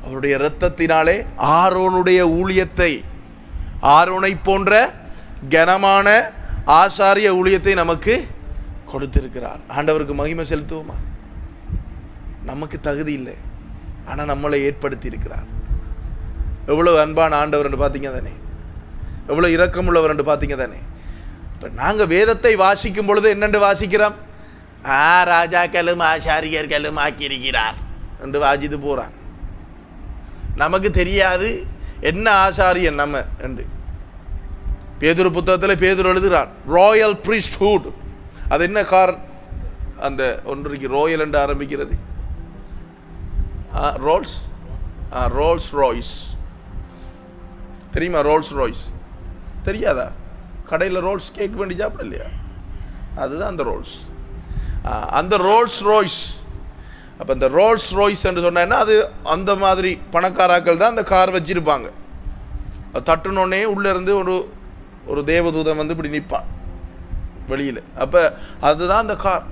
அவருடைய இரத்தத்தினாலே ஆரோனுடைய ஊழியத்தை, ஆரோனை போன்ற கனமான ஆசாரிய ஊழியத்தை நமக்கு கொடுத்திருக்கிறார். ஆண்டவருக்கு மகிமை செலுத்துவோமா? நமக்கு தகுதி இல்லை, ஆனால் நம்மளை ஏற்படுத்தி இருக்கிறார். எவ்வளவு அன்பான ஆண்டவர் என்று பார்த்தீங்க தானே, எவ்வளவு இரக்கமுள்ளவர் என்று பார்த்தீங்க தானே. இப்போ நாங்கள் வேதத்தை வாசிக்கும் பொழுது என்னென்று வாசிக்கிறோம்? ராஜாக்களும் ஆசாரியர்களும் ஆக்கியிருக்கிறார் என்று வாசித்து போகிறான். நமக்கு தெரியாது என்ன ஆசாரியன் நம்ம என்று. பேதுரு புத்தகத்தில் பேதுரு எழுதுகிறார், ராயல் பிரீஸ்ட்ஹுட். அது என்ன கார்? அந்த ஒன்றைக்கு ராயல் என்று ஆரம்பிக்கிறது. ரோல்ஸ் ராய்ஸ் தெரியுமா? ரோல்ஸ் ராய்ஸ் தெரியாதா? கடையில் ரோல்ஸ் கேக் வேண்டி சாப்பிட இல்லையா? அதுதான் அந்த ரோல்ஸ். அந்த ரோல்ஸ் ராய்ஸ். அப்போ இந்த ரோல்ஸ் ராய்ஸ் என்று சொன்னா அது அந்த மாதிரி பணக்காராக்கள் தான் அந்த கார் வச்சிருப்பாங்க. தட்டுனோடனே உள்ளே இருந்து ஒரு தேவதூதன் வந்து இப்படி நிற்பான் வெளியில். அப்போ அதுதான் அந்த கார்.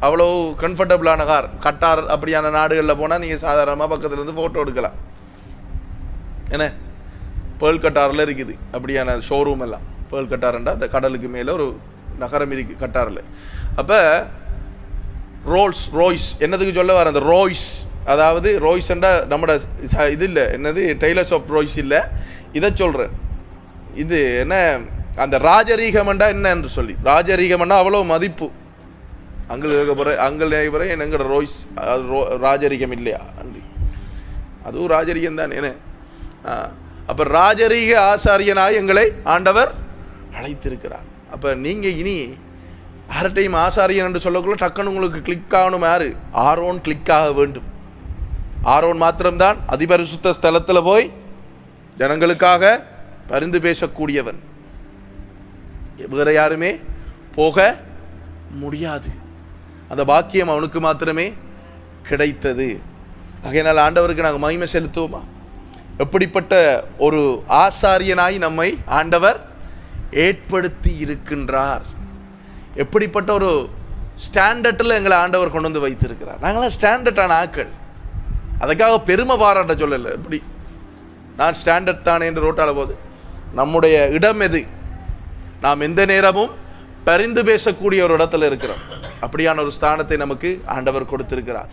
அவ்வளோ கம்ஃபர்டபுளான கார். கட்டார் அப்படியான நாடுகளில் போனால் நீங்கள் சாதாரணமாக பக்கத்துலேருந்து ஃபோட்டோ எடுக்கலாம். என்ன பேர்ல் கட்டாரில் இருக்குது அப்படியான ஷோரூம் எல்லாம். பேர்ல் கட்டார்ன்றா அந்த கடலுக்கு மேலே ஒரு நகரம் இருக்குது கட்டாரில். அப்போ ரோல்ஸ் ராய்ஸ் என்னதுக்கு சொல்ல வர? அந்த ராய்ஸ், அதாவது ராய்ஸ்ன்றா நம்மட இது இல்லை, என்னது டெய்லர்ஸ் ஆஃப் ராய்ஸ் இல்லை, இதை சொல்கிறேன். இது என்ன அந்த ராஜரீகமண்டா என்ன என்று சொல்லி, ராஜரீகமண்டா அவ்வளோ மதிப்பு. அங்கள் எங்களோட ரோய்ஸ் அது ராஜரீகம் இல்லையா? அன்றி அதுவும் ராஜரீகம் தான். என்ன அப்போ ராஜரீக ஆசாரியனாய் எங்களை ஆண்டவர் அழைத்திருக்கிறார். அப்போ நீங்கள் இனி யார்கிட்டையும் ஆசாரியன் என்று சொல்லக்குள்ள டக்குன்னு உங்களுக்கு கிளிக் ஆகணும். யாரு? ஆரோன் கிளிக் ஆக வேண்டும். ஆரோன் மாத்திரம்தான் அதிபரிசுத்த ஸ்தலத்தில் போய் ஜனங்களுக்காக பரிந்து பேசக்கூடியவன். வேற யாருமே போக முடியாது. அந்த பாக்கியம் அவனுக்கு மாத்திரமே கிடைத்தது. ஆகையினால் ஆண்டவருக்கு நாங்கள் மகிமை செலுத்துவோமா? எப்படிப்பட்ட ஒரு ஆசாரியனாய் நம்மை ஆண்டவர் ஏற்படுத்தி இருக்கின்றார். எப்படிப்பட்ட ஒரு ஸ்டாண்டர்டில் எங்களை ஆண்டவர் கொண்டு வந்து வைத்திருக்கிறார். நாங்களாம் ஸ்டாண்டர்டான ஆக்கள். அதுக்காக பெருமை பாராட்ட சொல்லலை. எப்படி நான் ஸ்டாண்டர்ட் தானே என்று ரோட்டால போது நம்முடைய இடம் எது? நாம் எந்த நேரமும் பரிந்து பேசக்கூடிய ஒரு இடத்துல இருக்கிறோம். அப்படியான ஒரு ஸ்தானத்தை நமக்கு ஆண்டவர் கொடுத்திருக்கிறார்.